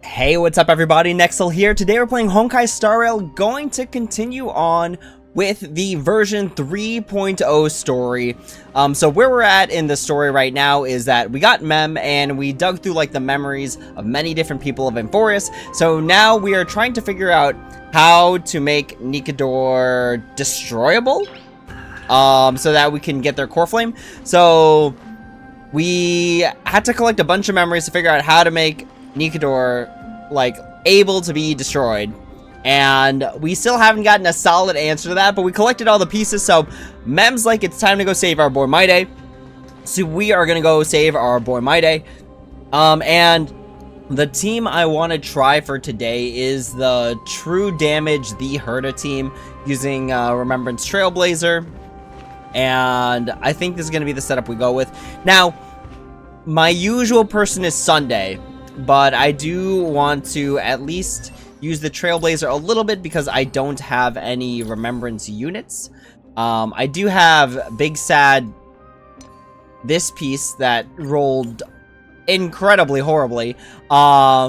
Hey, what's up everybody? Nexel here. Today we're playing Honkai Star Rail, going to continue on with the version 3.0 story. So where we're at in the story right now is that we got Mem and we dug through like the memories of many different people of Emphorius. So now we are trying to figure out how to make Nikador destroyable, so that we can get their core flame. So we had to collect a bunch of memories to figure out how to make Nikador like able to be destroyed, and we still haven't gotten a solid answer to that, but we collected all the pieces. So Mem's like, it's time to go save our boy MYDEI. So we are gonna go save our boy MYDEI. And the team I want to try for today is the True Damage the Herda team using Remembrance Trailblazer, and I think this is gonna be the setup we go with. Now, my usual person is Sunday, but I do want to at least use the Trailblazer a little bit because I don't have any Remembrance units. I do have Big Sad, this piece that rolled incredibly horribly. But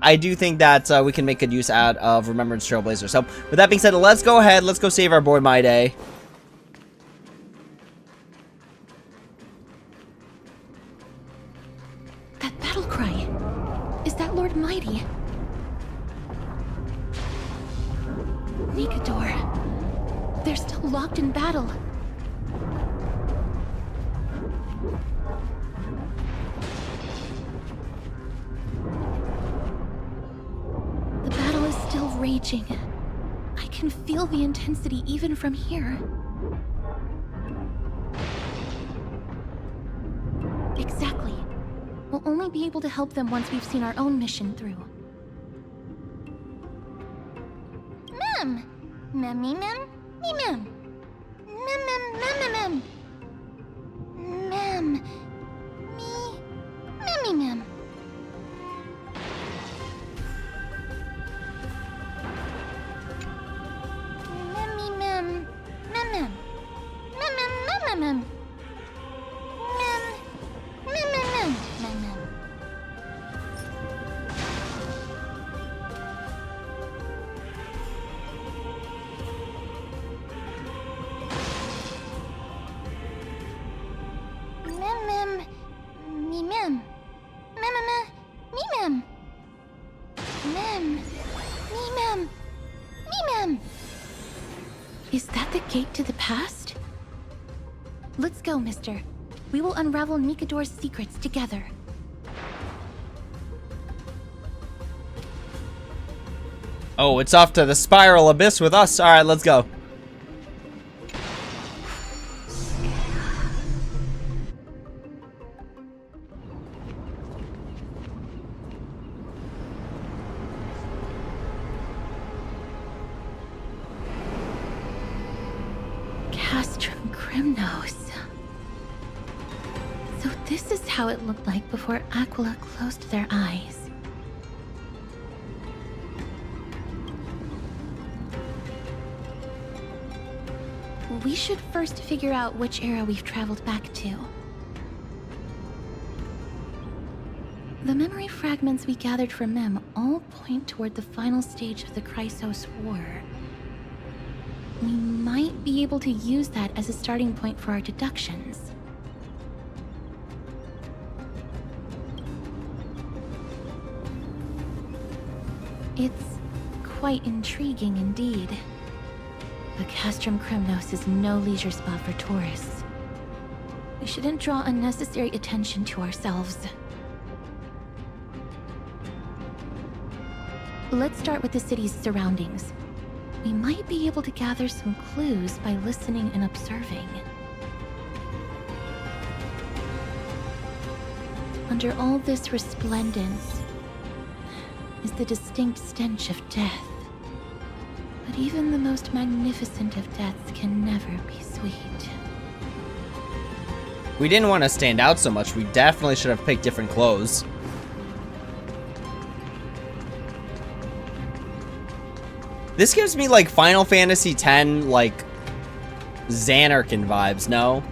I do think that we can make good use out of Remembrance Trailblazer. So with that being said, let's go ahead. Let's go save our boy MYDEI. Lord MYDEI. Nikador. They're still locked in battle. The battle is still raging. I can feel the intensity even from here. Exactly. We'll only be able to help them once we've seen our own mission through. Mem! Mem-me mem? Me mem. Mem mem mem mem mem. Mem. Me. Mem-me mem. Mem-me mem. Mem mem. Mem mem mem mem. Is that the gate to the past? Let's go, mister. We will unravel Nikador's secrets together. Oh, it's off to the spiral abyss with us. Alright, let's go. So this is how it looked like before Aquila closed their eyes. We should first figure out which era we've traveled back to. The memory fragments we gathered from Mem all point toward the final stage of the Chrysos War. We might be able to use that as a starting point for our deductions. It's quite intriguing indeed. But Castrum Kremnos is no leisure spot for tourists. We shouldn't draw unnecessary attention to ourselves. Let's start with the city's surroundings. We might be able to gather some clues by listening and observing. Under all this resplendence is the distinct stench of death. But even the most magnificent of deaths can never be sweet. We didn't want to stand out so much. We definitely should have picked different clothes. This gives me like Final Fantasy X, like Xanarkin vibes, no?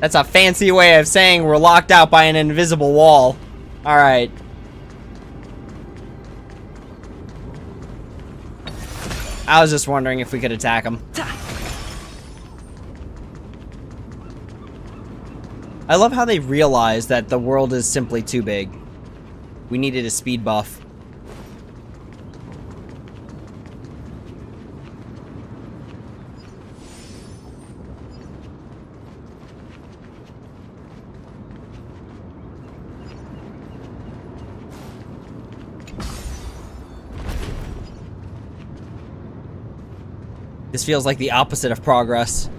That's a fancy way of saying we're locked out by an invisible wall. Alright. I was just wondering if we could attack him. I love how they realized that the world is simply too big. We needed a speed buff. This feels like the opposite of progress.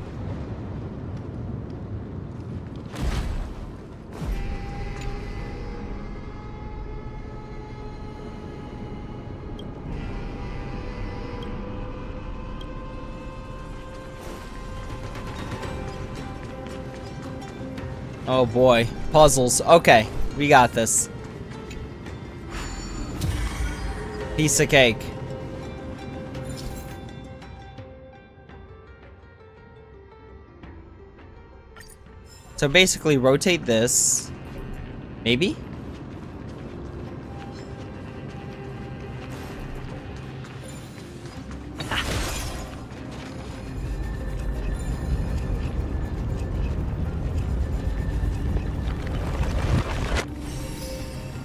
Oh boy, puzzles. Okay, we got this. Piece of cake. So basically rotate this. Maybe?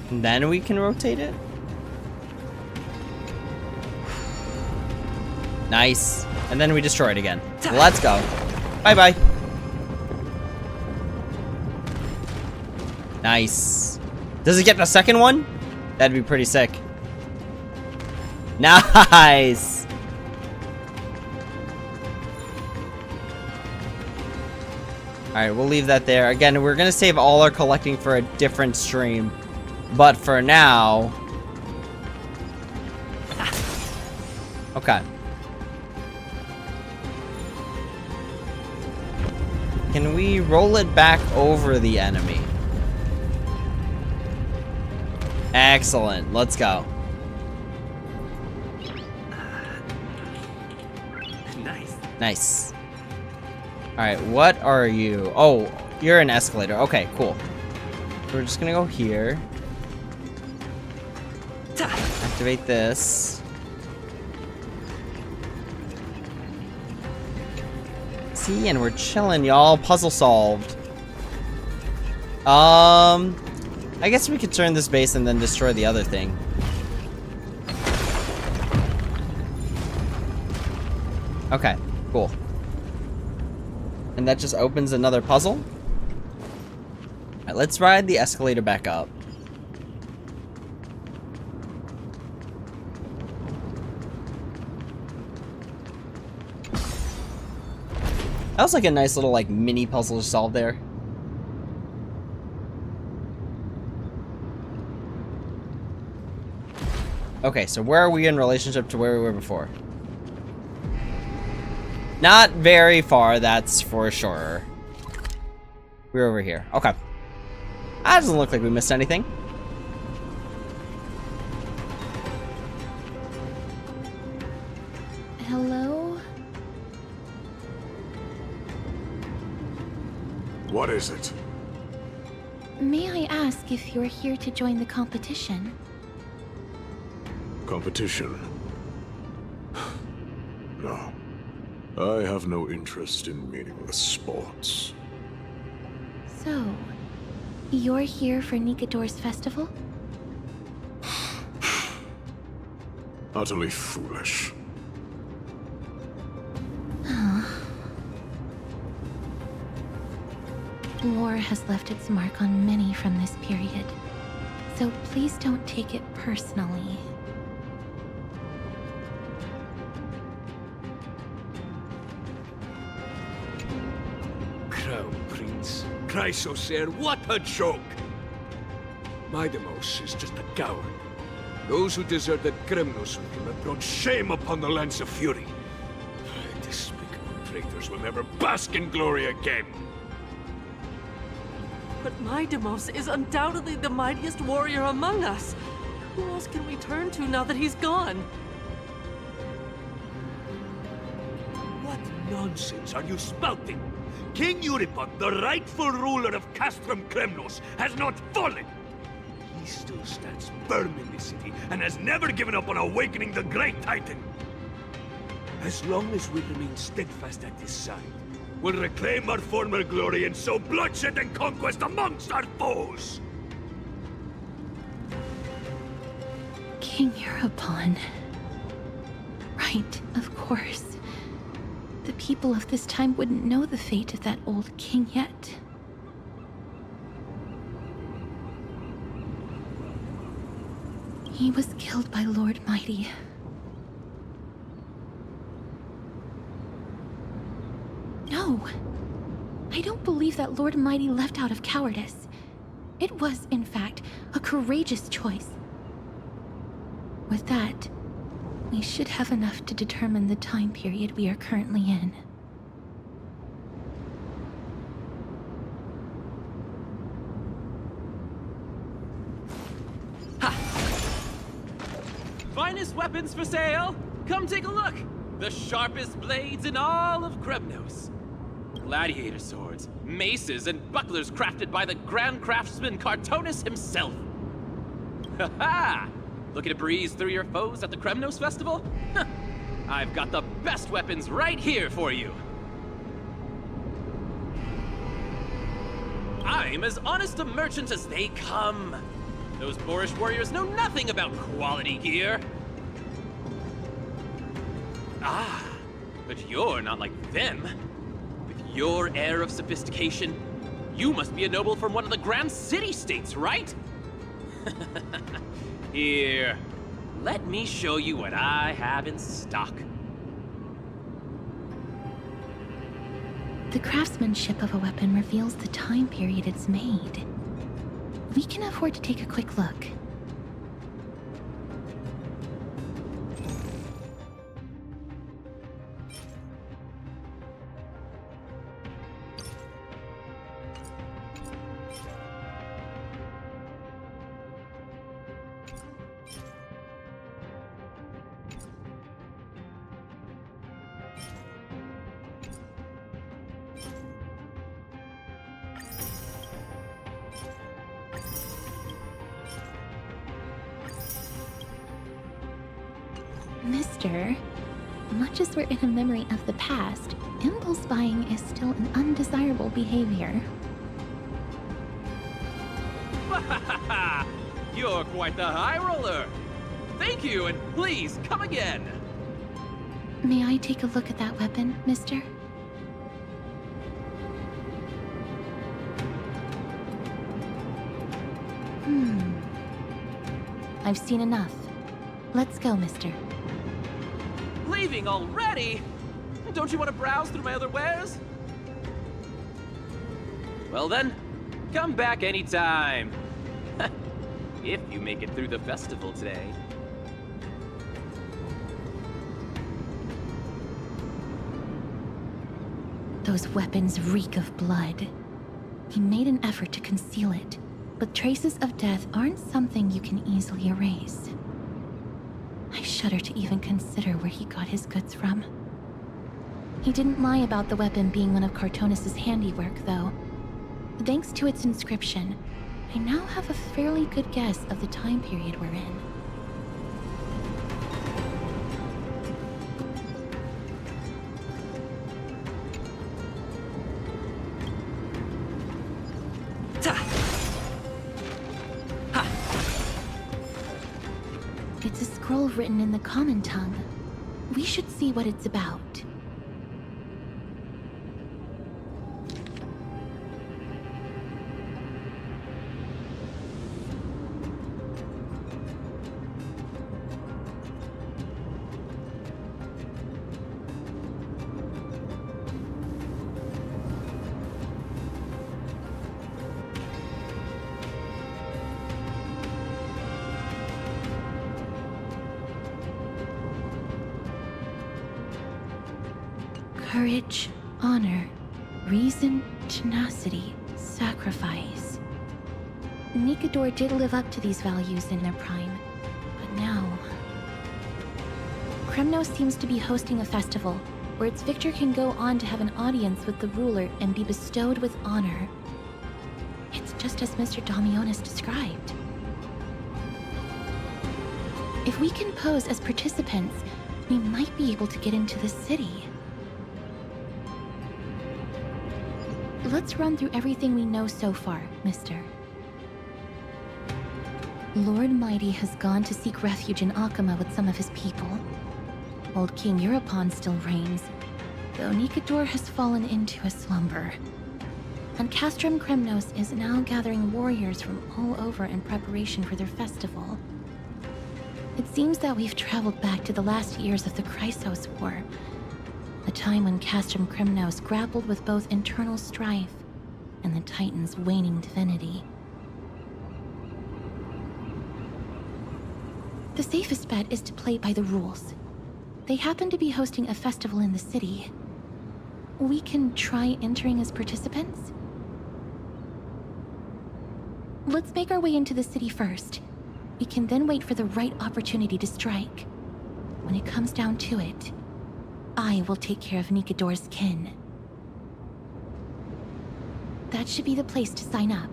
And then we can rotate it? Nice. And then we destroy it again. Let's go. Bye-bye. Nice. Does it get the second one? That'd be pretty sick. Nice. Alright, we'll leave that there. Again, we're gonna save all our collecting for a different stream. But for now... Okay. Can we roll it back over the enemy? Excellent. Let's go. Nice. Nice. Alright, what are you? Oh, you're an escalator. Okay, cool. We're just gonna go here. Activate this. See, and we're chilling, y'all. Puzzle solved. I guess we could turn this base and then destroy the other thing. Okay, cool. And that just opens another puzzle. Alright, let's ride the escalator back up. That was like a nice little like mini puzzle to solve there. Okay, so where are we in relationship to where we were before? Not very far, that's for sure. We're over here. Okay. That doesn't look like we missed anything. Hello? What is it? May I ask if you're here to join the competition? Competition? No. I have no interest in meaningless sports. So, you're here for Nikador's festival? Utterly foolish. War has left its mark on many from this period, so please don't take it personally. Crown Prince. Chrysosaur, what a joke! MYDEI is just a coward. Those who deserted Kremnos with him have brought shame upon the lands of Fury. Despicable traitors will never bask in glory again. But MYDEI is undoubtedly the mightiest warrior among us. Who else can we turn to now that he's gone? What nonsense are you spouting? King Euripon, the rightful ruler of Castrum Kremnos, has not fallen! He still stands firm in the city and has never given up on awakening the Great Titan! As long as we remain steadfast at his side, we'll reclaim our former glory and sow bloodshed and conquest amongst our foes! King Euripon. Right, of course. The people of this time wouldn't know the fate of that old king yet. He was killed by Lord MYDEI. No! I don't believe that Lord MYDEI left out of cowardice. It was, in fact, a courageous choice. With that, we should have enough to determine the time period we are currently in. Finest weapons for sale! Come take a look! The sharpest blades in all of Kremnos. Gladiator swords, maces, and bucklers crafted by the Grand Craftsman Cartonus himself. Ha ha! Looking to breeze through your foes at the Kremnos Festival? Huh. I've got the best weapons right here for you. I'm as honest a merchant as they come. Those boorish warriors know nothing about quality gear. Ah, but you're not like them. With your air of sophistication, you must be a noble from one of the Grand City-states, right? Here, let me show you what I have in stock. The craftsmanship of a weapon reveals the time period it's made. We can afford to take a quick look. Mister, much as we're in a memory of the past, impulse buying is still an undesirable behavior. You're quite the high roller. Thank you, and please come again. May I take a look at that weapon, mister? I've seen enough. Let's go, mister. Leaving already? Don't you want to browse through my other wares? Well then, come back anytime. If you make it through the festival today. Those weapons reek of blood. He made an effort to conceal it, but traces of death aren't something you can easily erase. I shudder to even consider where he got his goods from. He didn't lie about the weapon being one of Cartonus' handiwork, though. Thanks to its inscription, I now have a fairly good guess of the time period we're in. It's a scroll written in the common tongue. We should see what it's about. Courage, honor, reason, tenacity, sacrifice. Nikador did live up to these values in their prime, but now... Kremnos seems to be hosting a festival, where its victor can go on to have an audience with the ruler and be bestowed with honor. It's just as Mr. Damionis described. If we can pose as participants, we might be able to get into the city. Let's run through everything we know so far, mister. Lord MYDEI has gone to seek refuge in Akama with some of his people. Old King Europon still reigns, though Nikador has fallen into a slumber. And Castrum Kremnos is now gathering warriors from all over in preparation for their festival. It seems that we've traveled back to the last years of the Chrysos War, a time when Castrum Kremnos grappled with both internal strife and the Titan's waning divinity. The safest bet is to play by the rules. They happen to be hosting a festival in the city. We can try entering as participants? Let's make our way into the city first. We can then wait for the right opportunity to strike. When it comes down to it, I will take care of Nikador's kin. That should be the place to sign up.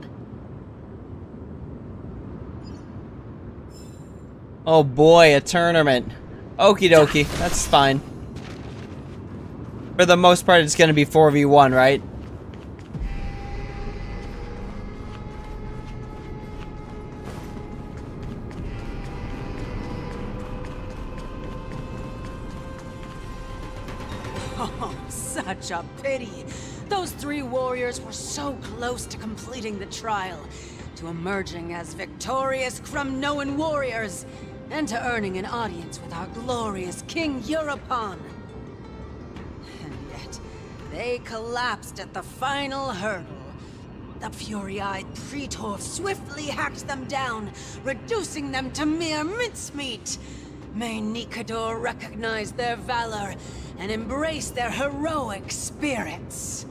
Oh boy, a tournament. Okie dokie, that's fine. For the most part, it's gonna be 4v1, right? Oh, such a pity. Those three warriors were so close to completing the trial, to emerging as victorious Kremnoan warriors, and to earning an audience with our glorious King Europon. And yet, they collapsed at the final hurdle. The fury-eyed Praetor swiftly hacked them down, reducing them to mere mincemeat. May Nikador recognize their valor and embrace their heroic spirits.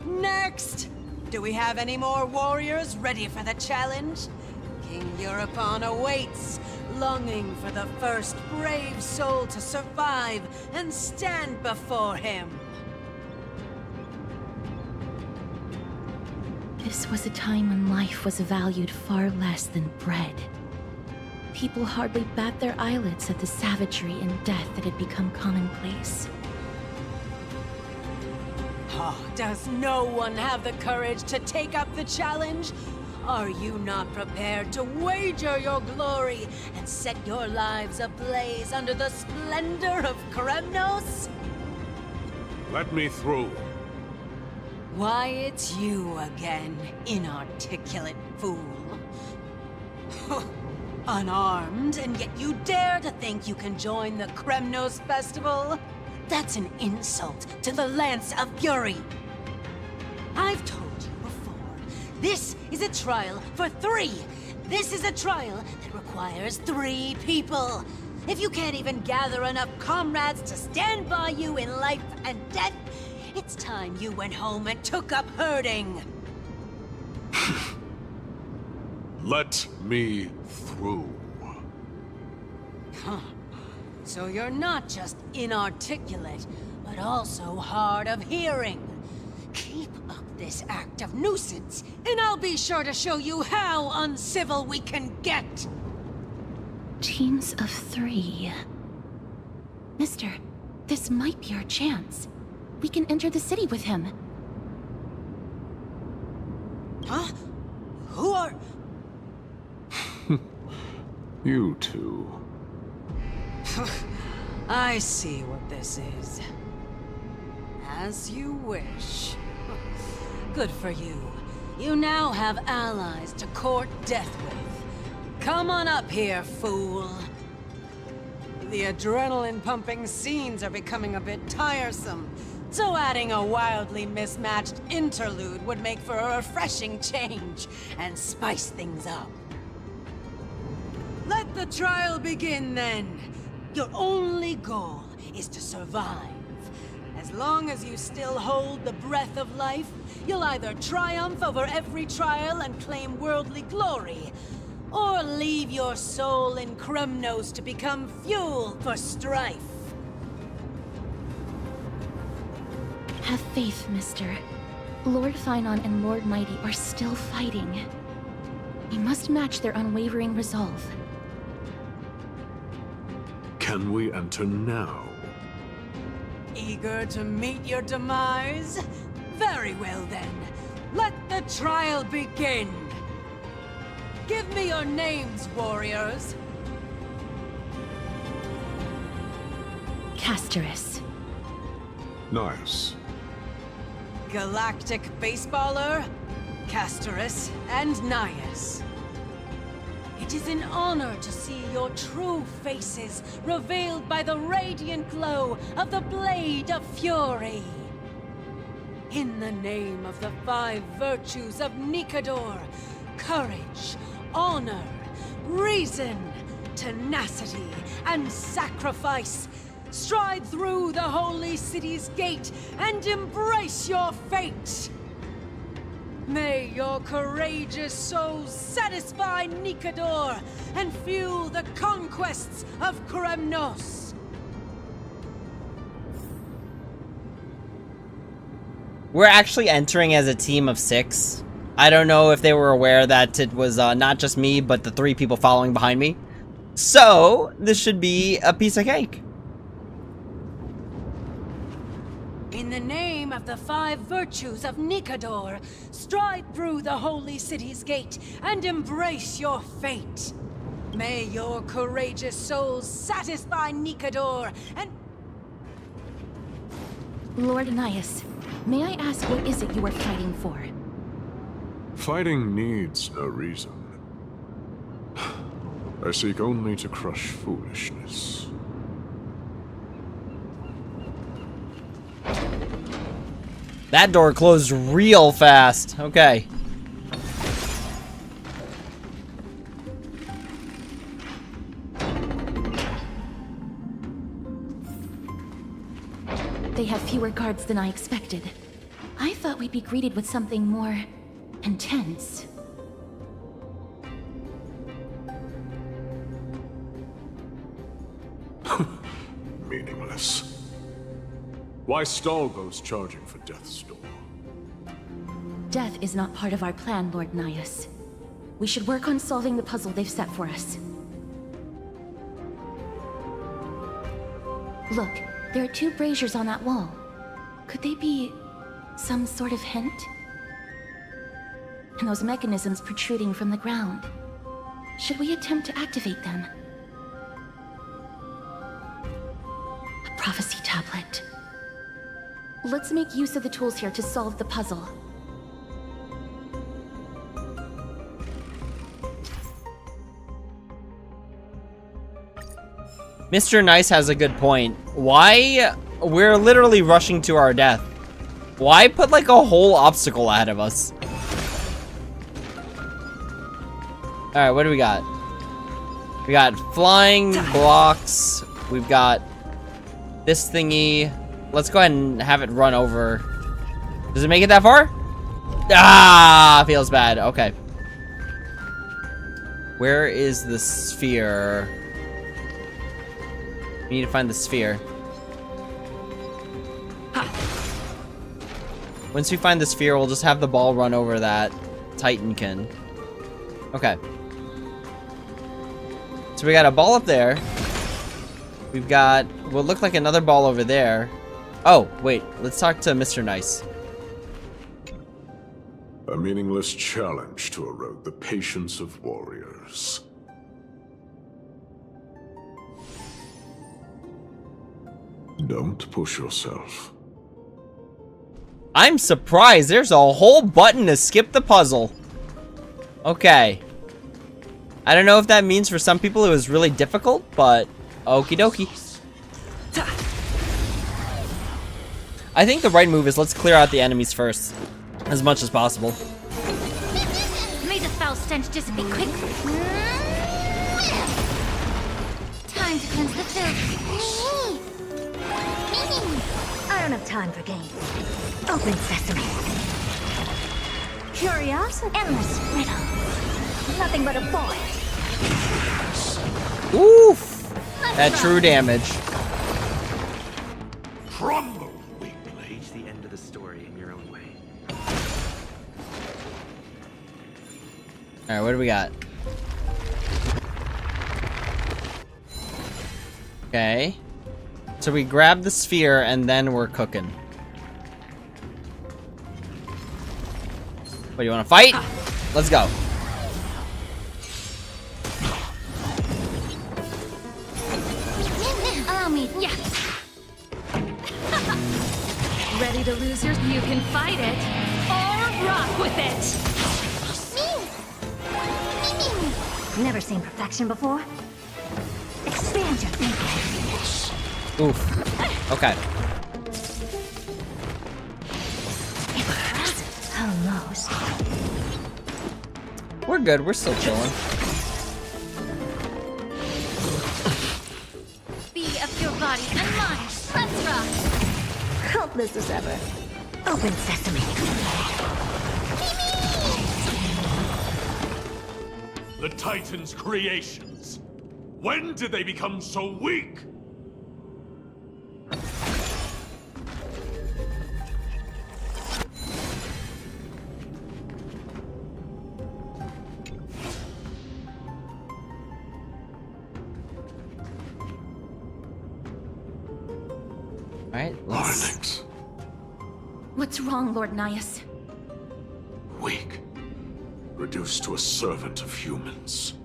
Next! Do we have any more warriors ready for the challenge? King Europon awaits, longing for the first brave soul to survive and stand before him. This was a time when life was valued far less than bread. People hardly bat their eyelids at the savagery and death that had become commonplace. Oh, does no one have the courage to take up the challenge? Are you not prepared to wager your glory and set your lives ablaze under the splendor of Kremnos? Let me through. Why, it's you again, inarticulate fool. Unarmed, and yet you dare to think you can join the Kremnos festival? That's an insult to the Lance of Fury. I've told you before, this is a trial for 3. This is a trial that requires 3 people. If you can't even gather enough comrades to stand by you in life and death, it's time you went home and took up herding. Let me through. Huh. So you're not just inarticulate, but also hard of hearing. Keep up this act of nuisance, and I'll be sure to show you how uncivil we can get. Teams of 3. Mister, this might be our chance. We can enter the city with him. Huh? Who are... You two. I see what this is. As you wish. Good for you. You now have allies to court death with. Come on up here, fool. The adrenaline-pumping scenes are becoming a bit tiresome, so adding a wildly mismatched interlude would make for a refreshing change and spice things up. Let the trial begin, then. Your only goal is to survive. As long as you still hold the breath of life, you'll either triumph over every trial and claim worldly glory, or leave your soul in Kremnos to become fuel for strife. Have faith, mister. Lord Finon and Lord Mighty are still fighting. We must match their unwavering resolve. Can we enter now? Eager to meet your demise? Very well then. Let the trial begin. Give me your names, warriors. Castorus. Nice. Galactic Baseballer, Castorus, and Nias. It is an honor to see your true faces revealed by the radiant glow of the Blade of Fury. In the name of the 5 virtues of Nikador, courage, honor, reason, tenacity, and sacrifice, stride through the holy city's gate and embrace your fate. May your courageous souls satisfy Nikador and fuel the conquests of Kremnos. We're actually entering as a team of 6. I don't know if they were aware that it was not just me, but the 3 people following behind me. So, this should be a piece of cake. In the name of the 5 virtues of Nikador, stride through the holy city's gate and embrace your fate. May your courageous souls satisfy Nikador and... Lord Nias, may I ask what is it you are fighting for? Fighting needs no reason. I seek only to crush foolishness. That door closed real fast. Okay. They have fewer guards than I expected. I thought we'd be greeted with something more intense. Meaningless. Why stall those charging for Death's Door? Death is not part of our plan, Lord Nias. We should work on solving the puzzle they've set for us. Look, there are 2 braziers on that wall. Could they be some sort of hint? And those mechanisms protruding from the ground. Should we attempt to activate them? A prophecy tablet. Let's make use of the tools here to solve the puzzle. Mr. Nice has a good point. Why? We're literally rushing to our death. Why put like a whole obstacle ahead of us? Alright, what do we got? We got flying blocks. We've got this thingy. Let's go ahead and have it run over. Does it make it that far? Ah, feels bad. Okay. Where is the sphere? We need to find the sphere. Once we find the sphere, we'll just have the ball run over that Titankin. Okay. So we got a ball up there. We've got what looked like another ball over there. Oh, wait. Let's talk to Mr. Nice. A meaningless challenge to erode the patience of warriors. Don't push yourself. I'm surprised. There's a whole button to skip the puzzle. Okay. I don't know if that means for some people it was really difficult, but okie dokie. I think the right move is let's clear out the enemies first, as much as possible. May the foul stench dissipate quickly. Time to cleanse the filth. I don't have time for games. Open sesame. Curiosity. Endless riddle. Nothing but a boy. Oof! That true damage. Crumble, weak blade. Reach the end of the story in your own way. Alright, what do we got? Okay. So we grab the sphere and then we're cooking. What, you wanna fight? Let's go. Allow me. Yeah. Ready to lose your? You can fight it or rock with it. Never seen perfection before. Expand your thinking. Oof. Okay. Almost. We're good. We're still chilling. Be of your body and mind. Let's rock. Helpless as ever. Open sesame. The Titan's creations. When did they become so weak? Alright, let's... Arlix. What's wrong, Lord Nias? Weak. Reduced to a servant of humans.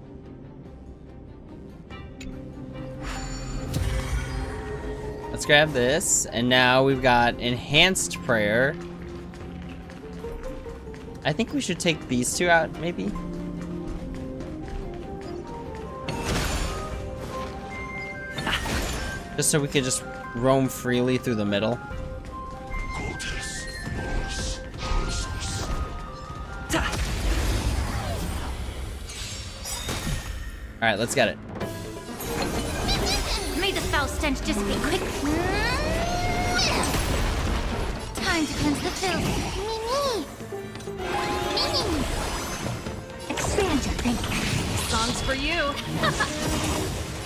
Let's grab this, and now we've got enhanced prayer. I think we should take these two out, maybe? Just so we could just roam freely through the middle. Alright, let's get it. May the foul stench just be quick. Time to cleanse the filth. Expand your thinking. Songs for you.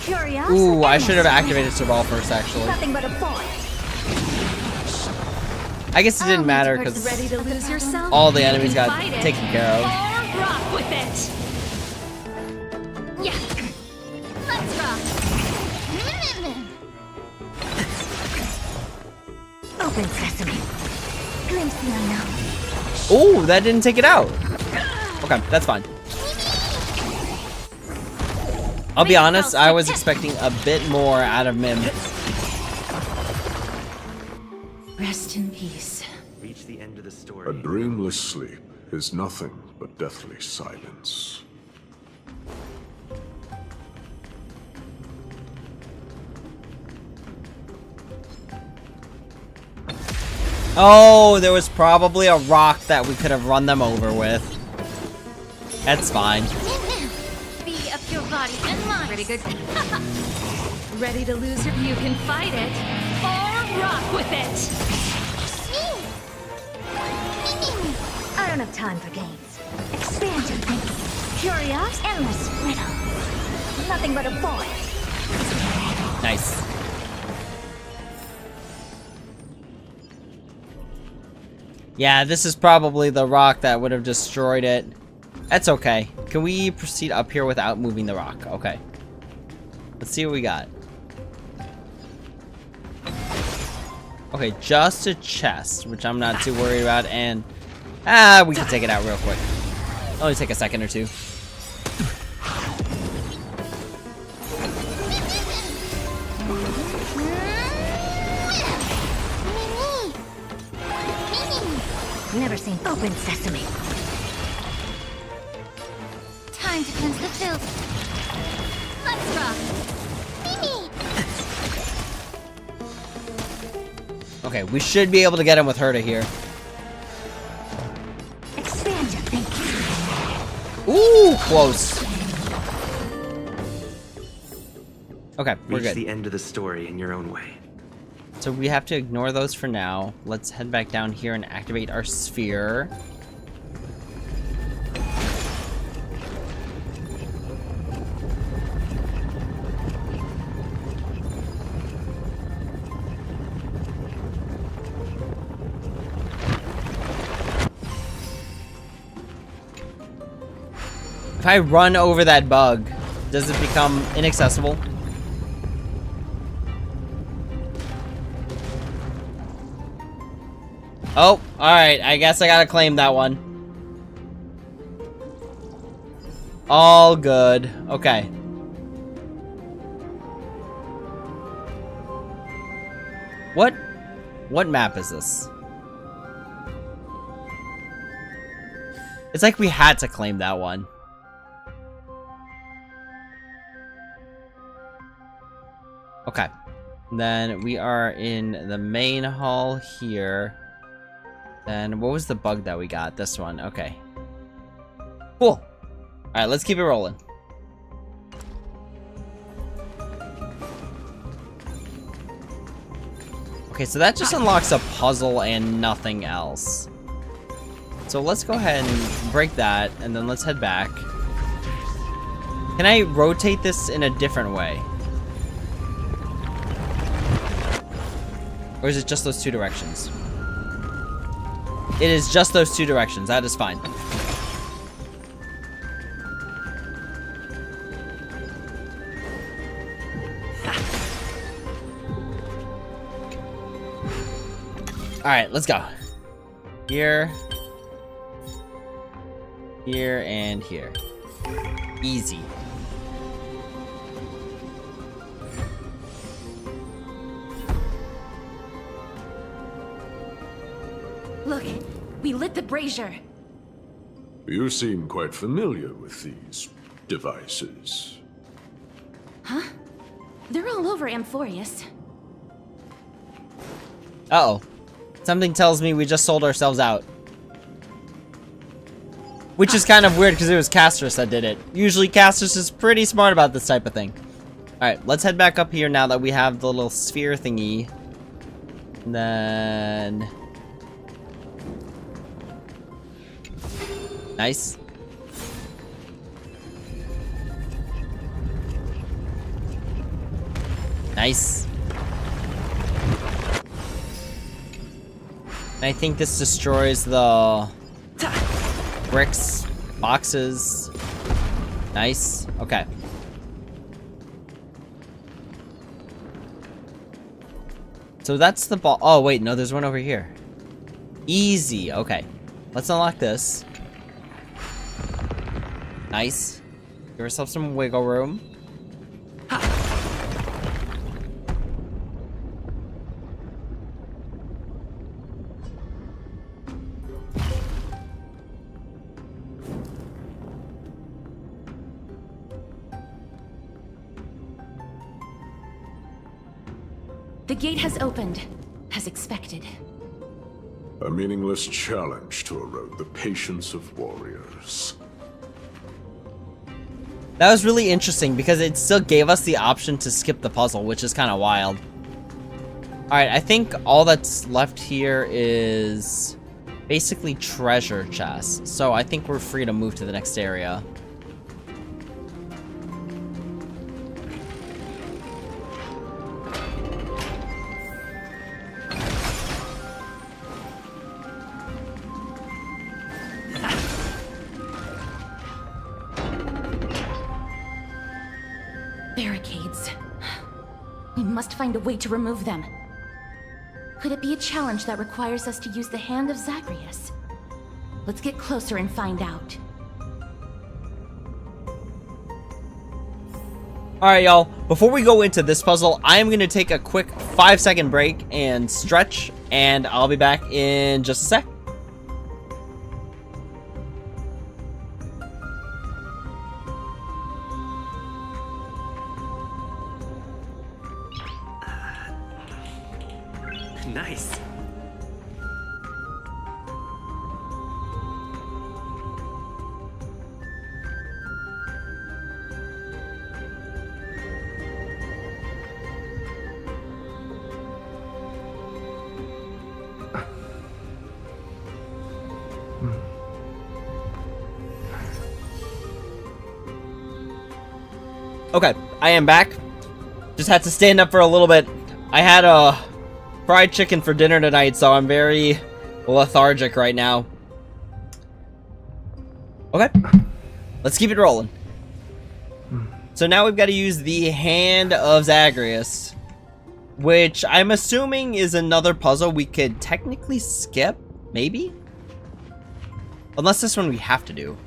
Curiosity. Ooh, I should have activated Sabal first, actually. Nothing but a point. I guess it didn't matter, because Ready to lose yourself? all the enemies got Fight it. taken care of. Or rock with it. Yeah. Let's rock. Open sesame. Glimpse the unknown. Ooh, that didn't take it out. Okay, that's fine. I'll be honest, I was expecting a bit more out of Mim. Rest in peace. Reach the end of the story. A dreamless sleep is nothing but deathly silence. Oh, there was probably a rock that we could have run them over with. That's fine. Be of your body and mind. Pretty good. Ready to lose your? You can fight it or rock with it. I don't have time for games. Expand your thinking. Curious, endless riddle. Nothing but a point. Nice. Yeah, this is probably the rock that would have destroyed it. That's okay. Can we proceed up here without moving the rock? Okay. Let's see what we got. Okay, just a chest, which I'm not too worried about, and... we can take it out real quick. Only take a second or two. Never seen open sesame. Time to cleanse the filth. Let's rock. Okay, we should be able to get him with Herta here. Expand your thinking. Ooh, close. Okay, we're Reach good. the end of the story in your own way. So we have to ignore those for now. Let's head back down here and activate our sphere. If I run over that bug, does it become inaccessible? Oh, alright. I guess I gotta claim that one. All good. Okay. What map is this? It's like we had to claim that one. Okay. Then we are in the main hall here. Then what was the bug that we got? This one. Okay. Cool. Alright, let's keep it rolling. Okay, so that just unlocks a puzzle and nothing else. So let's go ahead and break that, and then let's head back. Can I rotate this in a different way? Or is it just those two directions? It is just those two directions. That is fine. Alright, let's go. Here. Here and here. Easy. Look, we lit the brazier. You seem quite familiar with these devices. Huh? They're all over Amphorius. Uh-oh. Something tells me we just sold ourselves out. Which is kind of weird because it was Castris that did it. Usually Castris is pretty smart about this type of thing. Alright, let's head back up here now that we have the little sphere thingy. And then... Nice. Nice. And I think this destroys the bricks, boxes. Nice. Okay. So that's the ball. Oh, wait. No, there's one over here. Easy. Okay. Let's unlock this. Nice. Give ourselves some wiggle room. The gate has opened, as expected. A meaningless challenge to erode the patience of warriors. That was really interesting because it still gave us the option to skip the puzzle, which is kind of wild. Alright, I think all that's left here is basically treasure chests. So I think we're free to move to the next area. Barricades. We must find a way to remove them. Could it be a challenge that requires us to use the hand of Zagreus? Let's get closer and find out. Alright, y'all. Before we go into this puzzle, I am going to take a quick 5-second break and stretch, and I'll be back in just a sec. Nice. Okay, I am back. Just had to stand up for a little bit. I had a fried chicken for dinner tonight, so I'm very lethargic right now. Okay. Let's keep it rolling. So now we've got to use the Hand of Zagreus, which I'm assuming is another puzzle we could technically skip, maybe? Unless this one we have to do.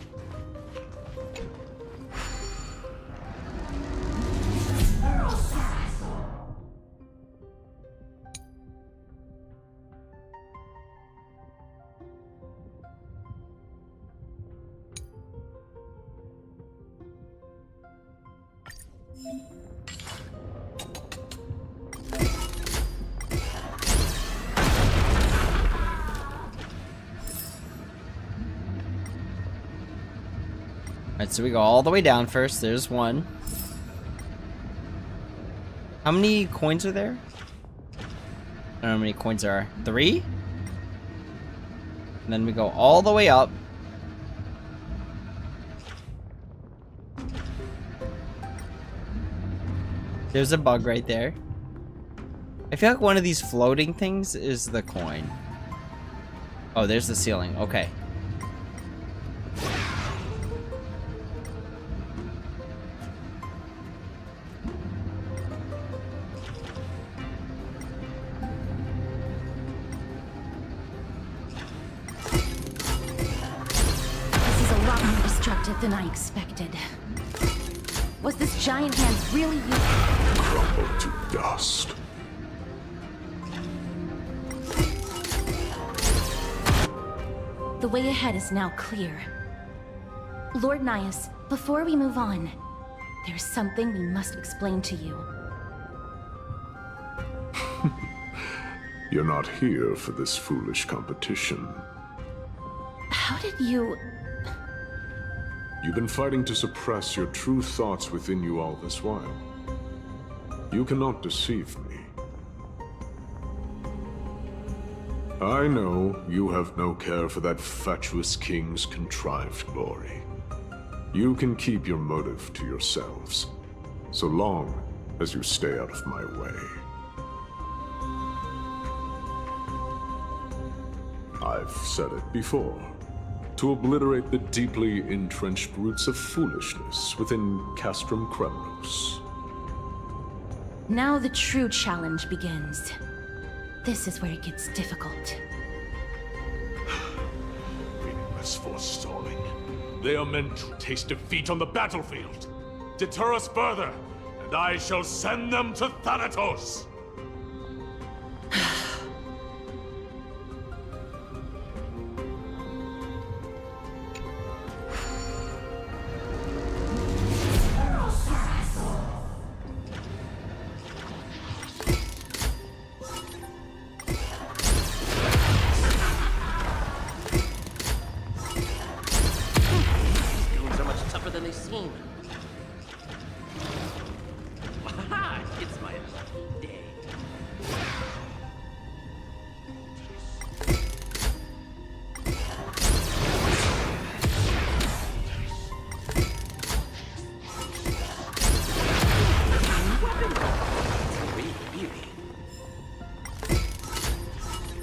Alright, so we go all the way down first. There's one. How many coins are there? I don't know how many coins there are. 3? And then we go all the way up. There's a bug right there. I feel like one of these floating things is the coin. Oh, there's the ceiling. Okay. Than I expected. Was this giant hand really you? Crumble to dust. The way ahead is now clear. Lord Nias, before we move on, there's something we must explain to you. You're not here for this foolish competition. How did you... You've been fighting to suppress your true thoughts within you all this while. You cannot deceive me. I know you have no care for that fatuous king's contrived glory. You can keep your motive to yourselves, so long as you stay out of my way. I've said it before. To obliterate the deeply entrenched roots of foolishness within Castrum Kremnos. Now the true challenge begins. This is where it gets difficult. Meaningless forestalling. They are meant to taste defeat on the battlefield. Deter us further, and I shall send them to Thanatos! It's my lucky day.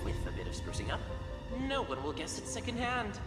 With a bit of sprucing up, no one will guess it secondhand.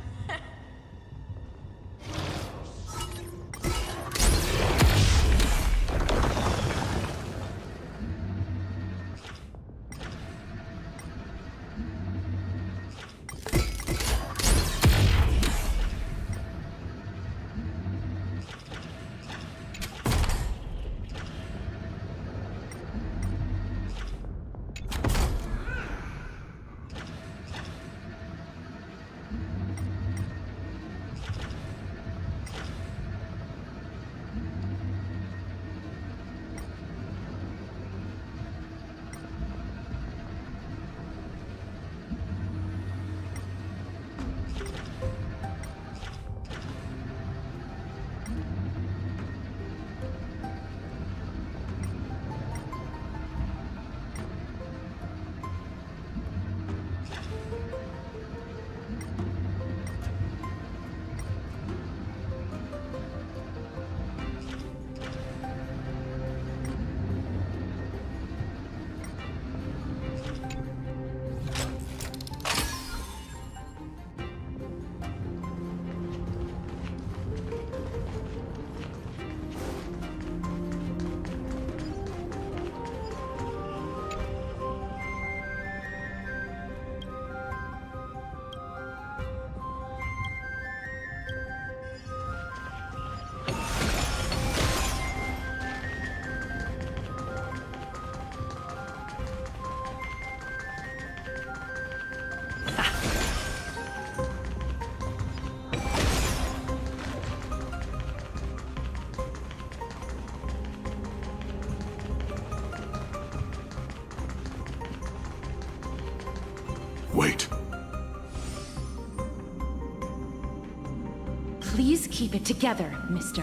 Please keep it together, mister.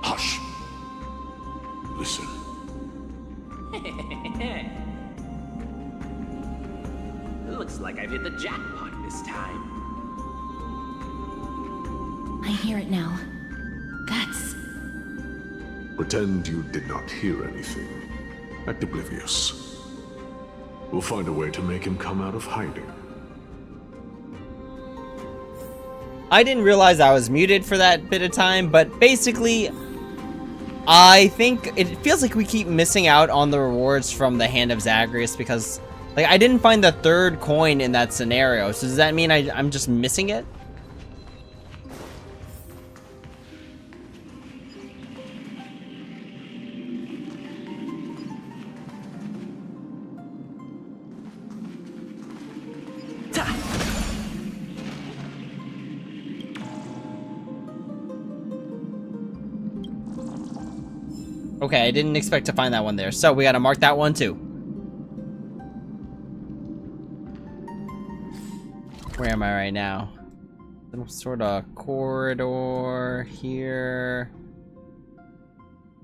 Hush. Listen. Looks like I've hit the jackpot this time. I hear it now. That's... Pretend you did not hear anything. Act oblivious. We'll find a way to make him come out of hiding. I didn't realize I was muted for that bit of time, but basically, I think it feels like we keep missing out on the rewards from the Hand of Zagreus because, like, I didn't find the third coin in that scenario. So does that mean I'm just missing it? Okay, I didn't expect to find that one there, so we gotta mark that one too. Where am I right now? Some sort of corridor here.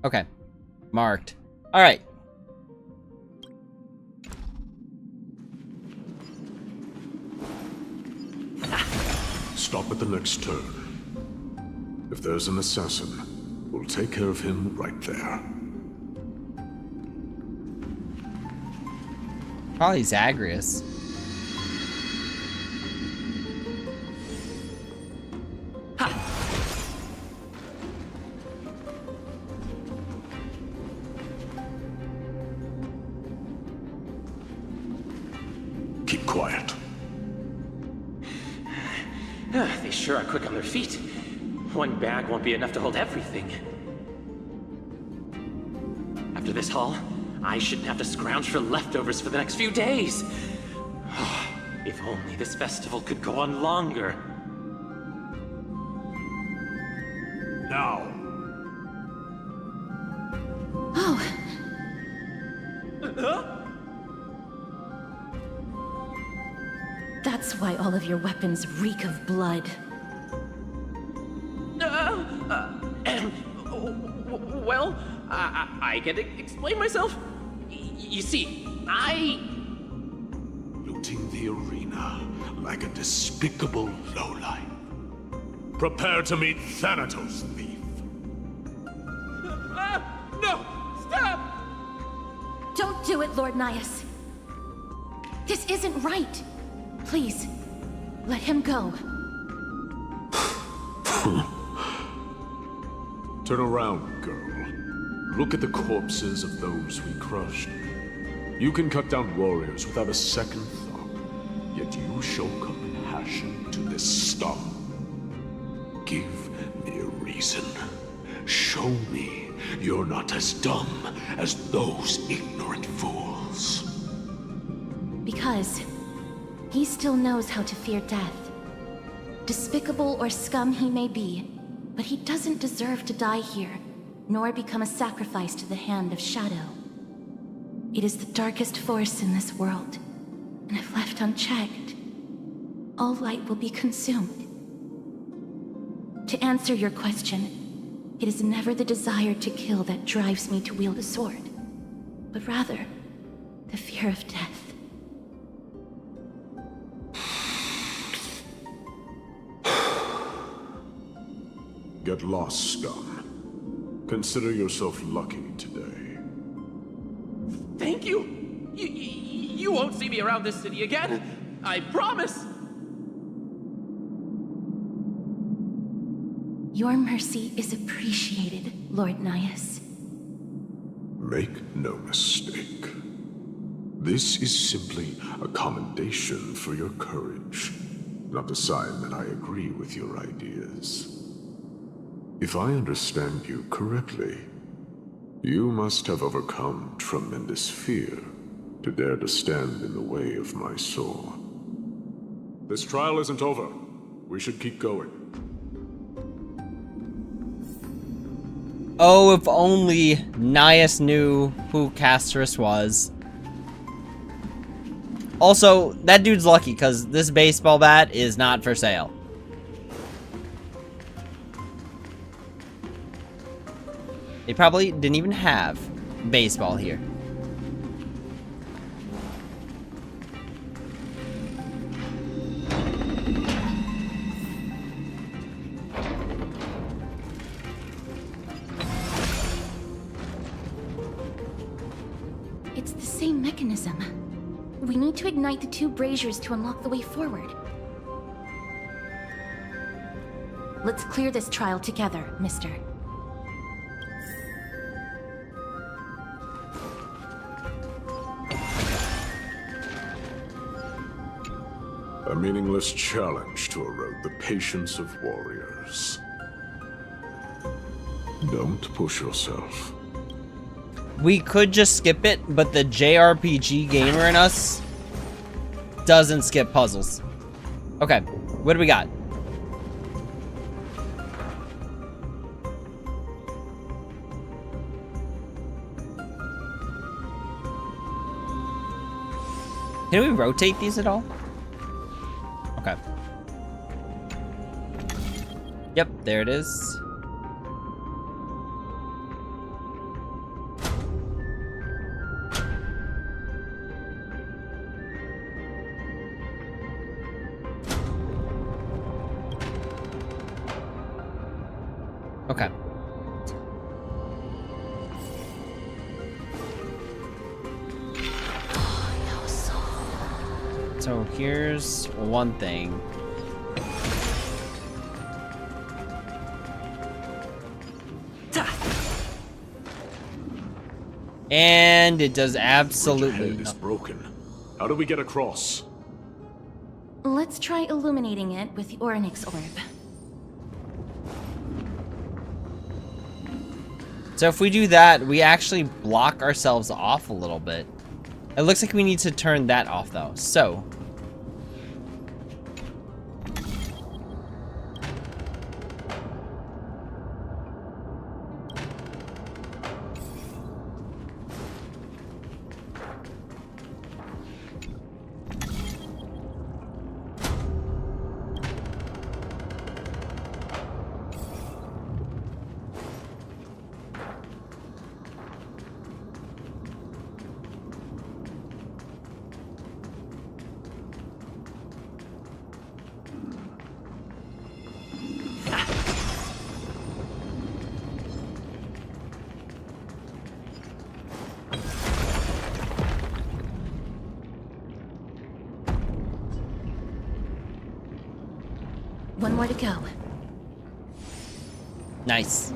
Okay, marked. All right. Stop at the next turn. If there's an assassin, we'll take care of him right there. Probably Zagreus. Keep quiet. They sure are quick on their feet. One bag won't be enough to hold everything. After this haul, I shouldn't have to scrounge for leftovers for the next few days. If only this festival could go on longer. Now. Oh. That's why all of your weapons reek of blood. Well, I can explain myself. You see, Looting the arena like a despicable lowlife. Prepare to meet Thanatos, thief. No! Stop! Don't do it, Lord Nias. This isn't right. Please, let him go. Turn around, girl. Look at the corpses of those we crushed. You can cut down warriors without a second thought, yet you show compassion to this scum. Give me a reason. Show me you're not as dumb as those ignorant fools. Because he still knows how to fear death. Despicable or scum he may be, but he doesn't deserve to die here, nor become a sacrifice to the Hand of Shadow. It is the darkest force in this world, and if left unchecked, all light will be consumed. To answer your question, it is never the desire to kill that drives me to wield a sword, but rather the fear of death. Get lost, scum. Consider yourself lucky today. Thank you! You won't see me around this city again! I promise! Your mercy is appreciated, Lord Nias. Make no mistake. This is simply a commendation for your courage, not a sign that I agree with your ideas. If I understand you correctly, you must have overcome tremendous fear to dare to stand in the way of my sword. This trial isn't over. We should keep going. Oh, if only Nias knew who Castris was. Also, that dude's lucky, because this baseball bat is not for sale. They probably didn't even have baseball here. It's the same mechanism. We need to ignite the 2 braziers to unlock the way forward. Let's clear this trial together, mister. A meaningless challenge to erode the patience of warriors. Don't push yourself. We could just skip it, but the JRPG gamer in us doesn't skip puzzles. Okay, what do we got? Can we rotate these at all? Okay. Yep, there it is. Okay. So here's one thing. And it does absolutely Your head is broken. How do we get across? Let's try illuminating it with the Orynyx orb. So if we do that, we actually block ourselves off a little bit. It looks like we need to turn that off though. So One more to go. nice.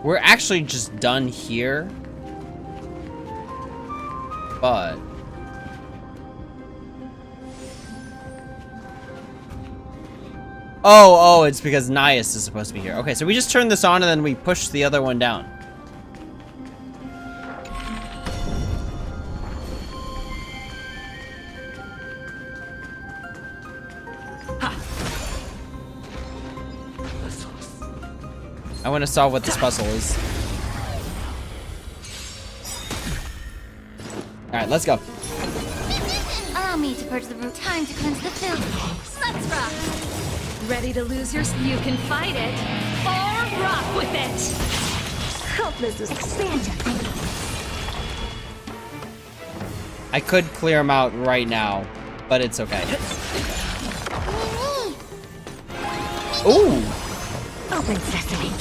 We're actually just done here. But oh, it's because Nias is supposed to be here. Okay, so we just turn this on and then we push the other one down. I want to solve what this puzzle is. Alright, let's go. Allow me to purge the room. Time to cleanse the filth. Let's rock! Ready to lose your... You can fight it, or rock with it! Hopeless expansion. I could clear them out right now, but it's okay. Ooh! Open sesame.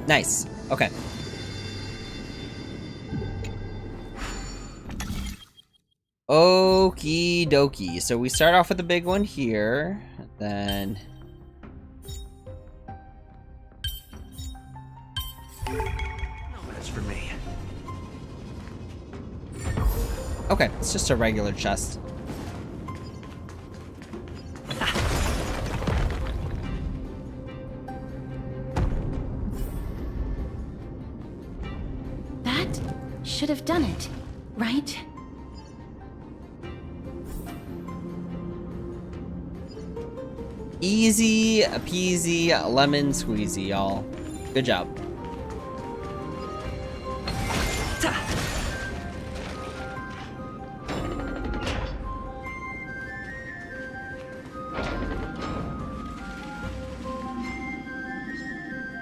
Nice. Okay. Okie dokie. So we start off with the big one here, then... That's for me. Okay, it's just a regular chest. That should have done it, right? Easy peasy lemon squeezy, y'all. Good job.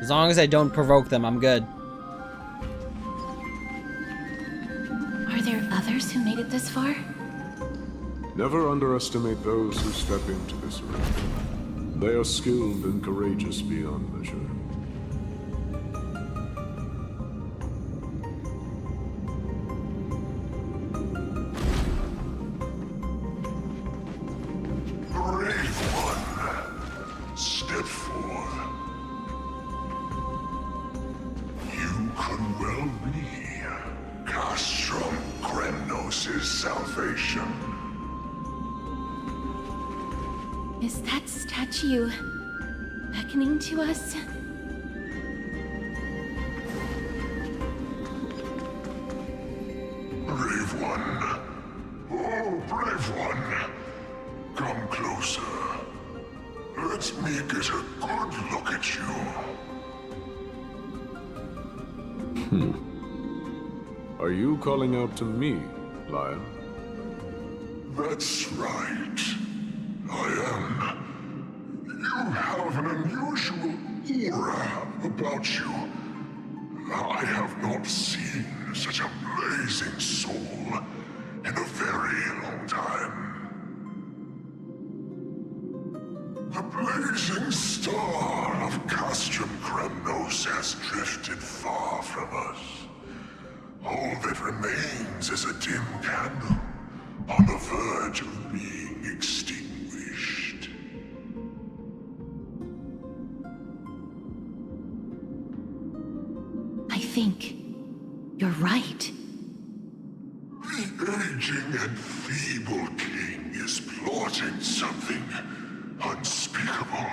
As long as I don't provoke them, I'm good. Are there others who made it this far? Never underestimate those who step into this room. They are skilled and courageous beyond measure. Brave one, step forth. You could well be Castrum Kremnos' salvation. Is that statue beckoning to us? Brave one. Oh, brave one. Come closer. Let me get a good look at you. Are you calling out to me, Lion? That's right. I am. You have an unusual aura about you. I have not seen such a blazing soul in a very long time. The blazing star of Castrum Kremnos has drifted far from us. All that remains is a dim candle on the verge of being extinguished. I think you're right. The aging and feeble king is plotting something unspeakable.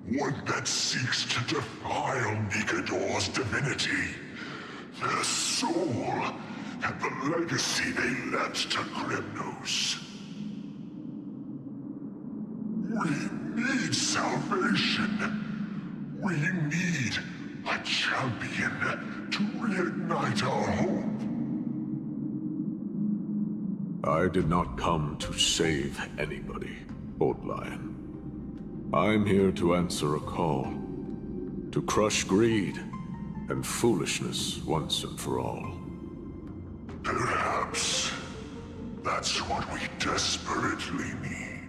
One that seeks to defile Nikador's divinity, their soul, and the legacy they left to Kremnos. We need salvation. We need a champion to reignite our hope. I did not come to save anybody, Old Lion. I'm here to answer a call. To crush greed and foolishness once and for all. Perhaps that's what we desperately need.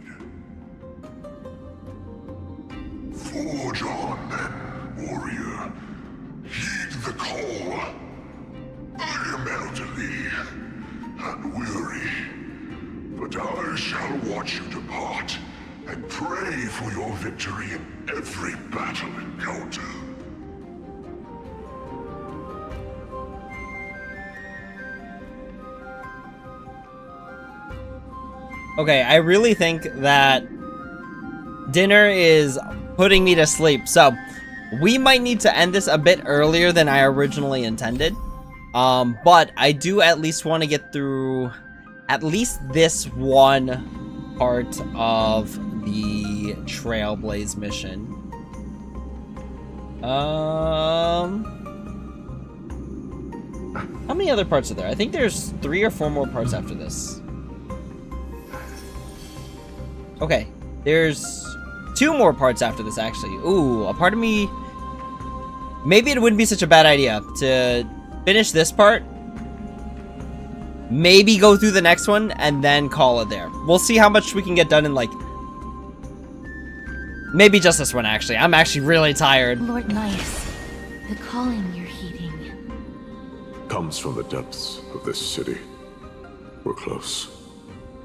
Forge on then, warrior. Heed the call. I am elderly and weary, but I shall watch you depart and pray for your victory in every battle encounter. Okay, I really think that dinner is putting me to sleep, so we might need to end this a bit earlier than I originally intended. But I do at least want to get through at least this one part of the Trailblaze mission. How many other parts are there? I think there's 3 or 4 more parts after this. Okay, there's 2 more parts after this, actually. Ooh, a part of me... Maybe it wouldn't be such a bad idea to finish this part, maybe go through the next one, and then call it there. We'll see how much we can get done in, like... Maybe just this one, actually. I'm actually really tired. Lord Nice, the calling you're heeding. Comes from the depths of this city. We're close.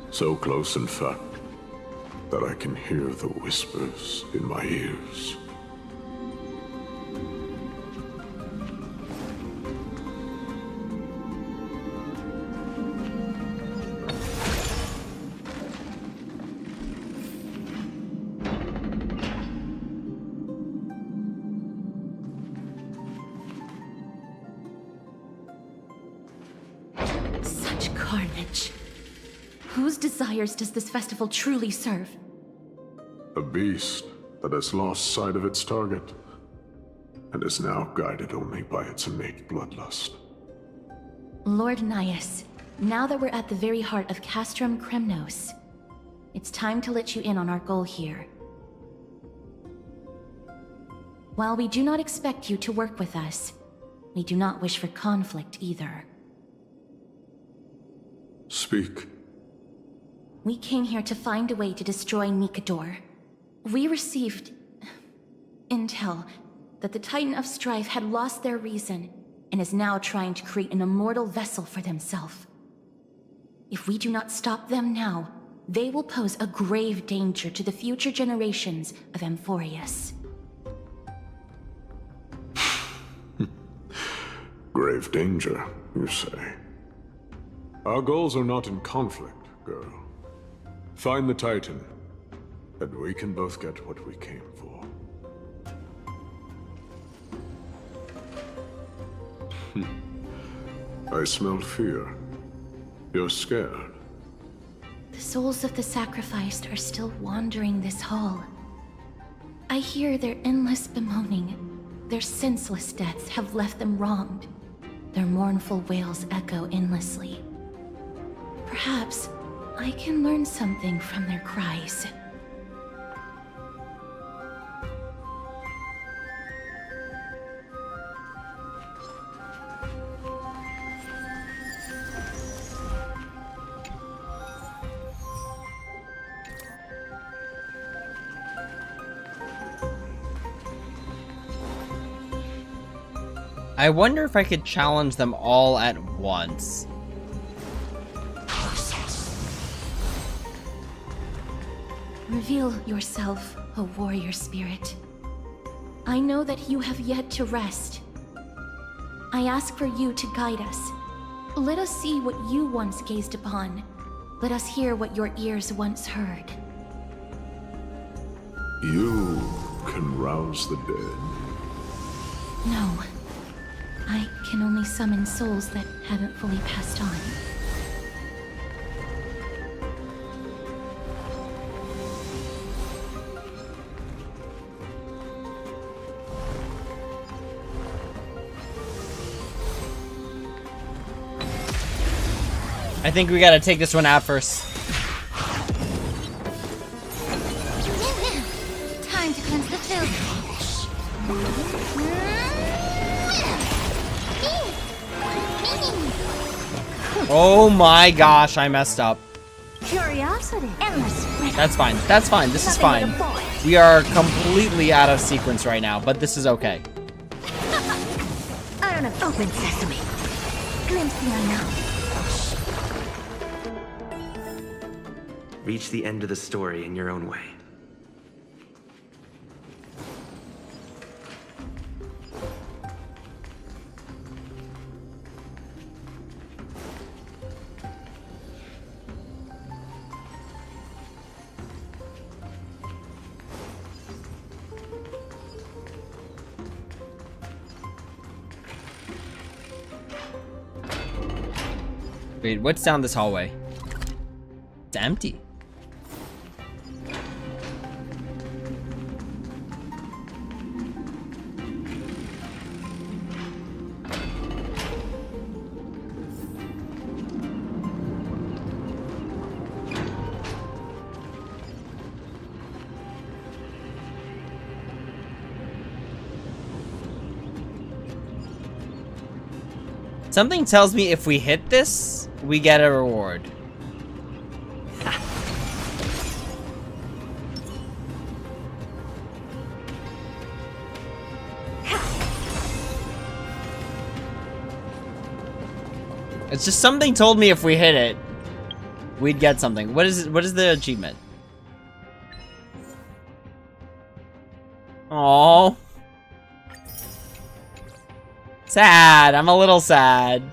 So close, in fact, that I can hear the whispers in my ears. carnage. Whose desires does this festival truly serve? A beast that has lost sight of its target and is now guided only by its innate bloodlust. Lord Naius, now that we're at the very heart of Castrum Kremnos, it's time to let you in on our goal here. While we do not expect you to work with us, we do not wish for conflict either. Speak. We came here to find a way to destroy Nikador. We received intel that the Titan of Strife had lost their reason and is now trying to create an immortal vessel for themselves. If we do not stop them now, they will pose a grave danger to the future generations of Amphorius. Grave danger, you say? Our goals are not in conflict, girl. Find the Titan, and we can both get what we came for. I smell fear. You're scared. The souls of the sacrificed are still wandering this hall. I hear their endless bemoaning. Their senseless deaths have left them wronged. Their mournful wails echo endlessly. Perhaps I can learn something from their cries. I wonder if I could challenge them all at once. Reveal yourself, O warrior spirit. I know that you have yet to rest. I ask for you to guide us. Let us see what you once gazed upon. Let us hear what your ears once heard. You can rouse the dead. No. I can only summon souls that haven't fully passed on. I think we gotta take this one out first. Time to cleanse the filth. Oh my gosh, I messed up. Curiosity. Endless riddle. That's fine. That's fine. This is Nothing fine. but a void. We are completely out of sequence right now, but this is okay. I don't have open sesame. Glimpse the unknown. Reach the end of the story in your own way. Wait, what's down this hallway? It's empty. Something tells me if we hit this, we get a reward. It's just something told me if we hit it, we'd get something. What is it? What is the achievement? Oh. Sad. I'm a little sad.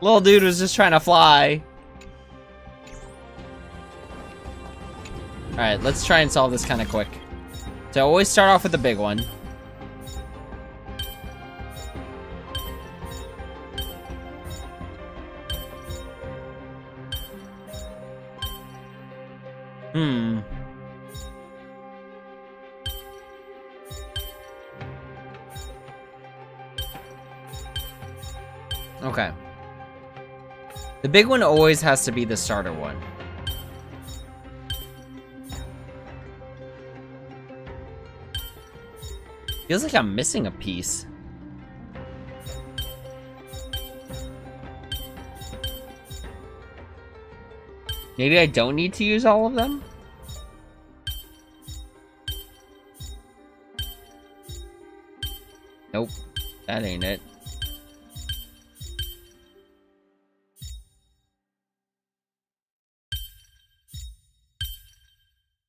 Little dude was just trying to fly. Alright, let's try and solve this kind of quick. So always start off with the big one. Okay. The big one always has to be the starter one. Feels like I'm missing a piece. Maybe I don't need to use all of them? Nope, that ain't it.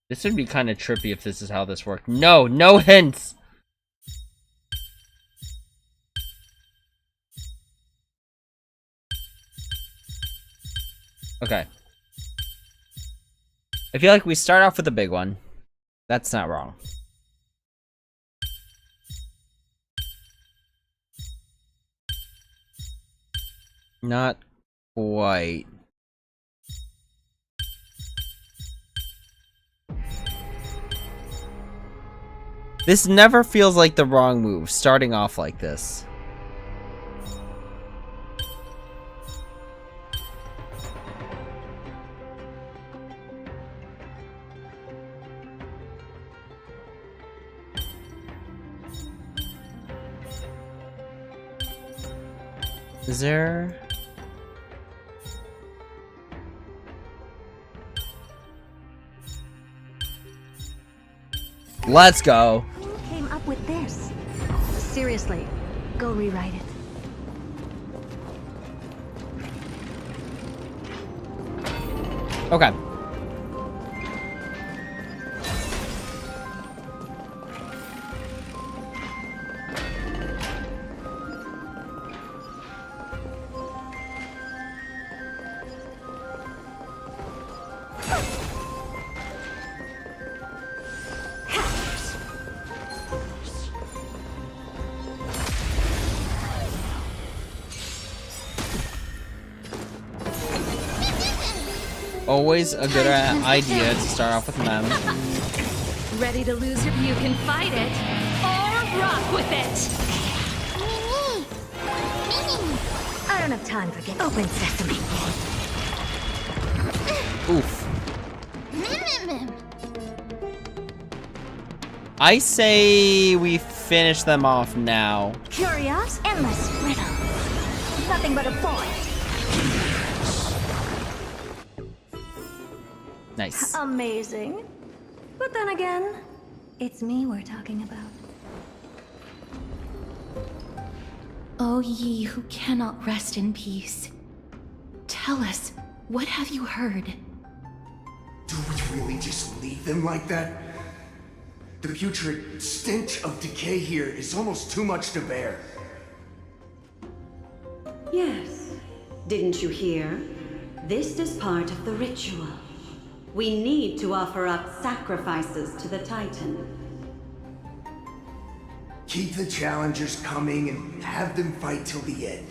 This would be kind of trippy if this is how this worked. No, no hints! Okay. I feel like we start off with the big one. That's not wrong. Not quite. This never feels like the wrong move, starting off like this. Is there... Let's go. Who came up with this? Seriously, go rewrite it. Okay. Always a good idea to start off with Mem. Ready to lose your... You can fight it, or rock with it! I don't have time for get open sesame. Oof. I say we finish them off now. Curious, endless riddle. Nothing but a void. Nice. Amazing. But then again, it's me we're talking about. O ye who cannot rest in peace, tell us, what have you heard? Do we really just leave them like that? The putrid stench of decay here is almost too much to bear. Yes. Didn't you hear? This is part of the ritual. We need to offer up sacrifices to the Titan. Keep the challengers coming and have them fight till the end.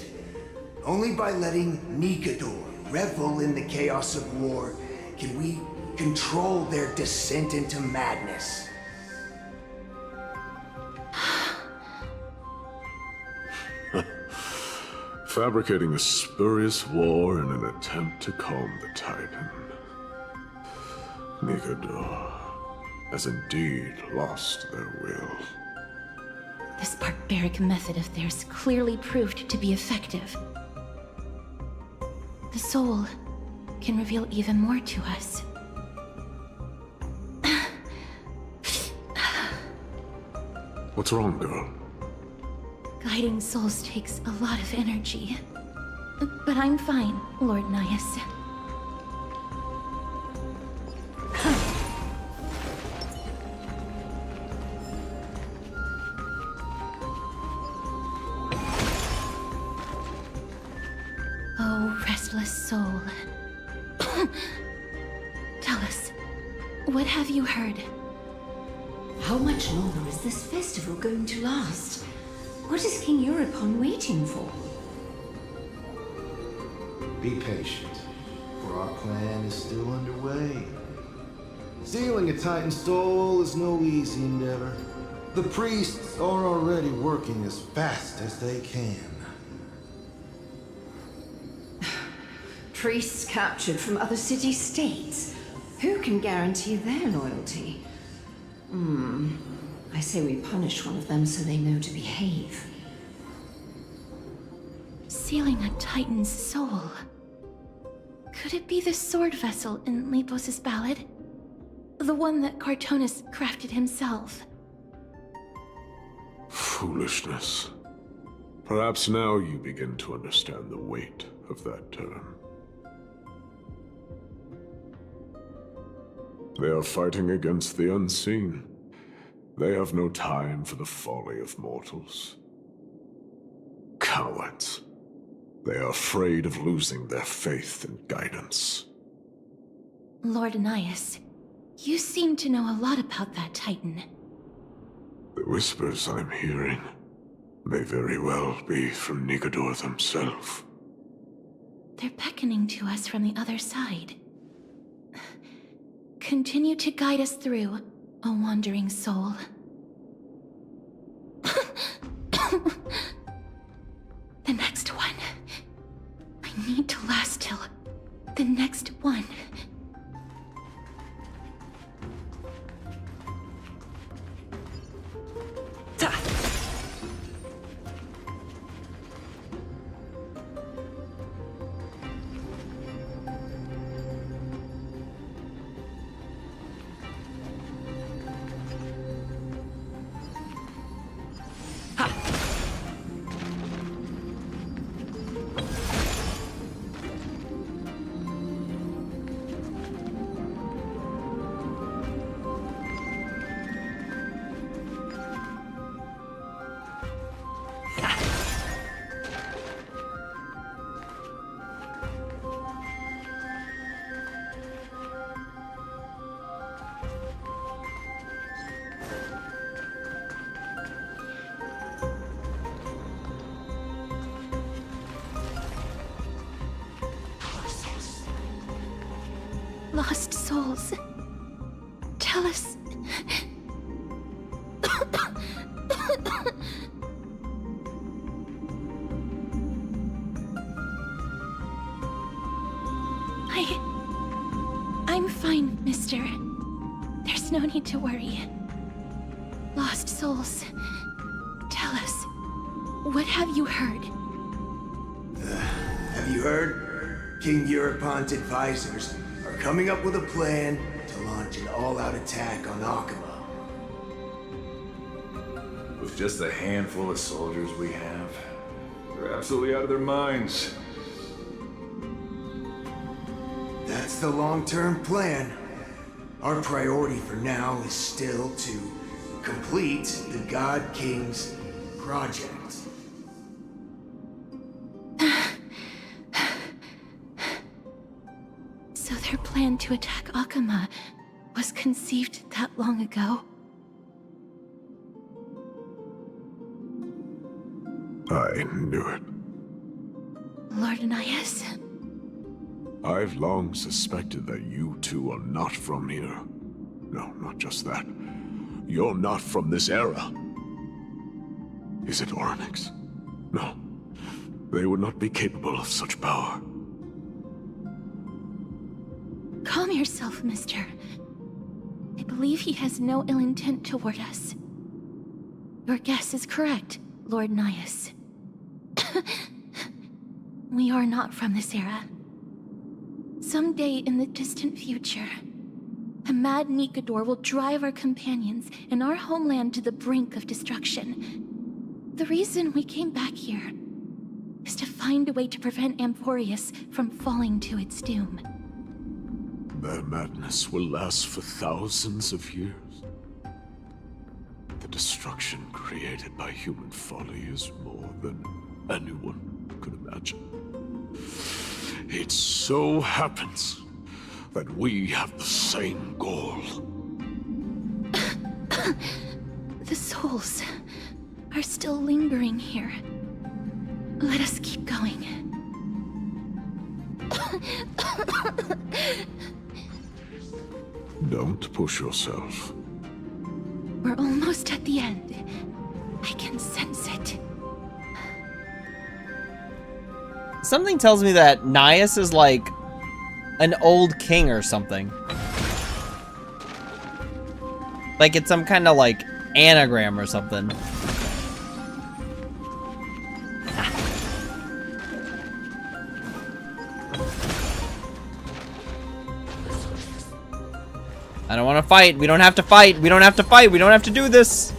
Only by letting Nikador revel in the chaos of war can we control their descent into madness. Fabricating a spurious war in an attempt to calm the Titan. Nikador has indeed lost their will. This barbaric method of theirs clearly proved to be effective. The soul can reveal even more to us. What's wrong, girl? Guiding souls takes a lot of energy. But I'm fine, Lord Nias. Oh, restless soul. Tell us, what have you heard? How much longer is this festival going to last? What is King Euripon waiting for? Be patient, for our plan is still underway. Stealing a Titan soul is no easy endeavor. The priests are already working as fast as they can. Priests captured from other city-states. Who can guarantee their loyalty? I say we punish one of them so they know to behave. Sealing a Titan's soul. Could it be the sword vessel in Lepos' ballad? The one that Cartonis crafted himself? Foolishness. Perhaps now you begin to understand the weight of that term. They are fighting against the unseen. They have no time for the folly of mortals. Cowards. They are afraid of losing their faith and guidance. Lord Anais, you seem to know a lot about that Titan. The whispers I'm hearing may very well be from Nigador themselves. They're beckoning to us from the other side. Continue to guide us through, a wandering soul. The next one. I need to last till the next one. Lost souls. Tell us. I'm fine, mister. There's no need to worry. Lost souls. Tell us. What have you heard? Have you heard? King Europont's advisors are coming up with a plan to launch an all-out attack on Akama. With just a handful of soldiers we have, they're absolutely out of their minds. That's the long-term plan. Our priority for now is still to complete the God King's project. So their plan to attack Akama was conceived that long ago? I knew it. Lord Anais? I've long suspected that you two are not from here. No, not just that. You're not from this era. Is it Oryx? No. They would not be capable of such power. Calm yourself, mister. I believe he has no ill intent toward us. Your guess is correct, Lord Anais. We are not from this era. Someday in the distant future, a mad Nigador will drive our companions and our homeland to the brink of destruction. The reason we came back here is to find a way to prevent Emporius from falling to its doom. Their madness will last for thousands of years. The destruction created by human folly is more than anyone could imagine. It so happens that we have the same goal. The souls are still lingering here. Let us keep going. Don't push yourself. We're almost at the end. I can sense it. Something tells me that Nias is like an old king or something. Like it's some kind of like anagram or something. I don't want to fight. We don't have to fight. We don't have to fight. We don't have to do this.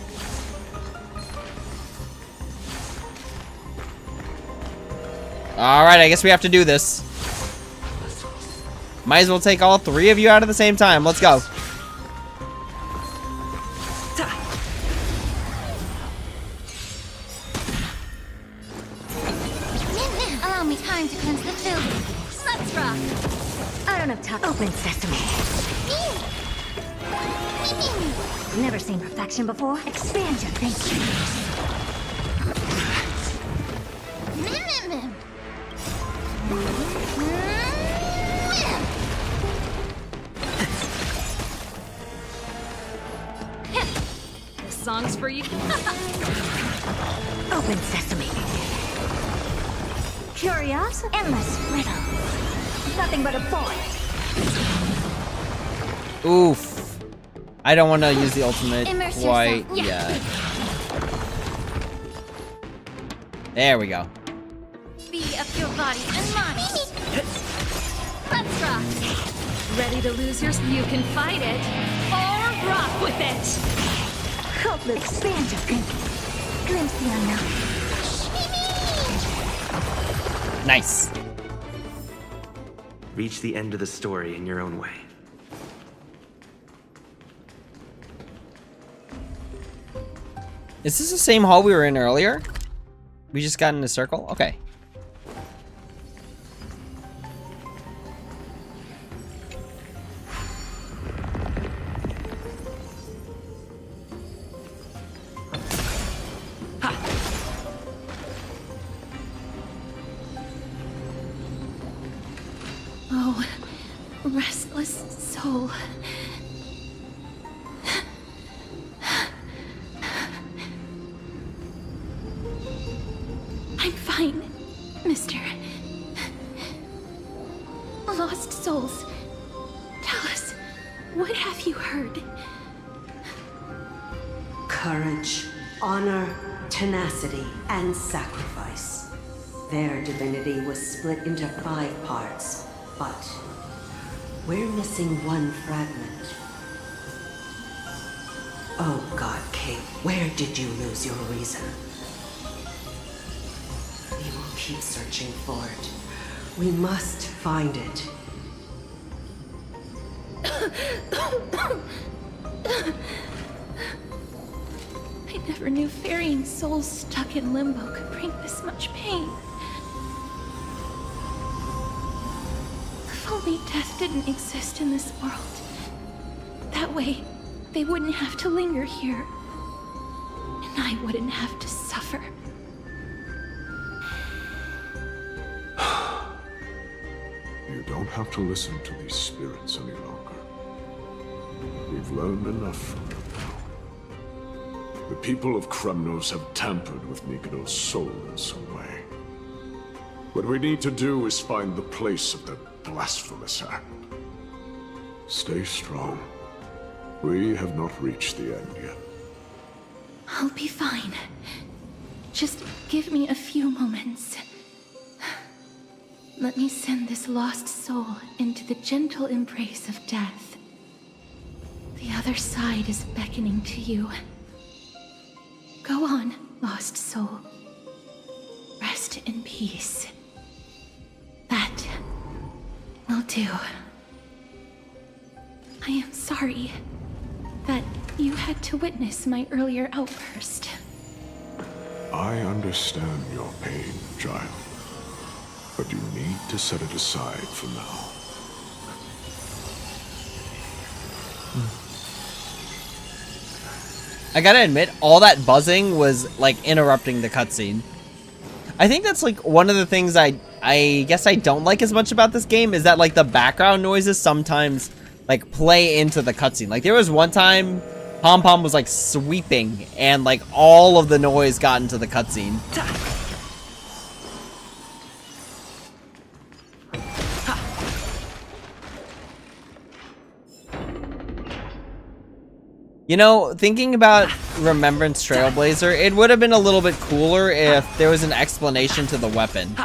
Alright, I guess we have to do this. Might as well take all three of you out at the same time. Let's go. Allow me time to cleanse the building. Let's rock. I don't have time. Open sesame. Never seen perfection before. Expand your thinking. This song's for you. Open sesame. Curious, endless riddle. Nothing but a boy. Oof. I don't want to use the ultimate Immerse quite yourself. yet. There we go. Be of your body and mind. Let's rock. Ready to lose yours? You can fight it or rock with it. Help expand your thinking. Glimpse the unknown. Nice. Reach the end of the story in your own way. Is this the same hall we were in earlier? We just got in a circle? Okay. Oh, restless soul. I'm fine, mister. Lost souls. Tell us, what have you heard? Courage, honor, tenacity, and sacrifice. Their divinity was split into 5 parts, but we're missing one fragment. Oh God, King, where did you lose your reason? We will keep searching for it. We must find it. I never knew ferrying souls stuck in limbo could bring this much pain. If only death didn't exist in this world. That way, they wouldn't have to linger here. And I wouldn't have to suffer. You don't have to listen to these spirits any longer. We've learned enough from them now. The people of Kremnos have tampered with Nikado's soul in some way. What we need to do is find the place of that blasphemous act. Stay strong. We have not reached the end yet. I'll be fine. Just give me a few moments. Let me send this lost soul into the gentle embrace of death. The other side is beckoning to you. Go on, lost soul. Rest in peace. That will do. I am sorry that you had to witness my earlier outburst. I understand your pain, child. But you need to set it aside for now. I gotta admit, all that buzzing was like interrupting the cutscene. I think that's like one of the things I guess I don't like as much about this game is that like the background noises sometimes like play into the cutscene. Like there was one time Pom Pom was like sweeping and like all of the noise got into the cutscene. You know, thinking about Remembrance Trailblazer, it would have been a little bit cooler if there was an explanation to the weapon,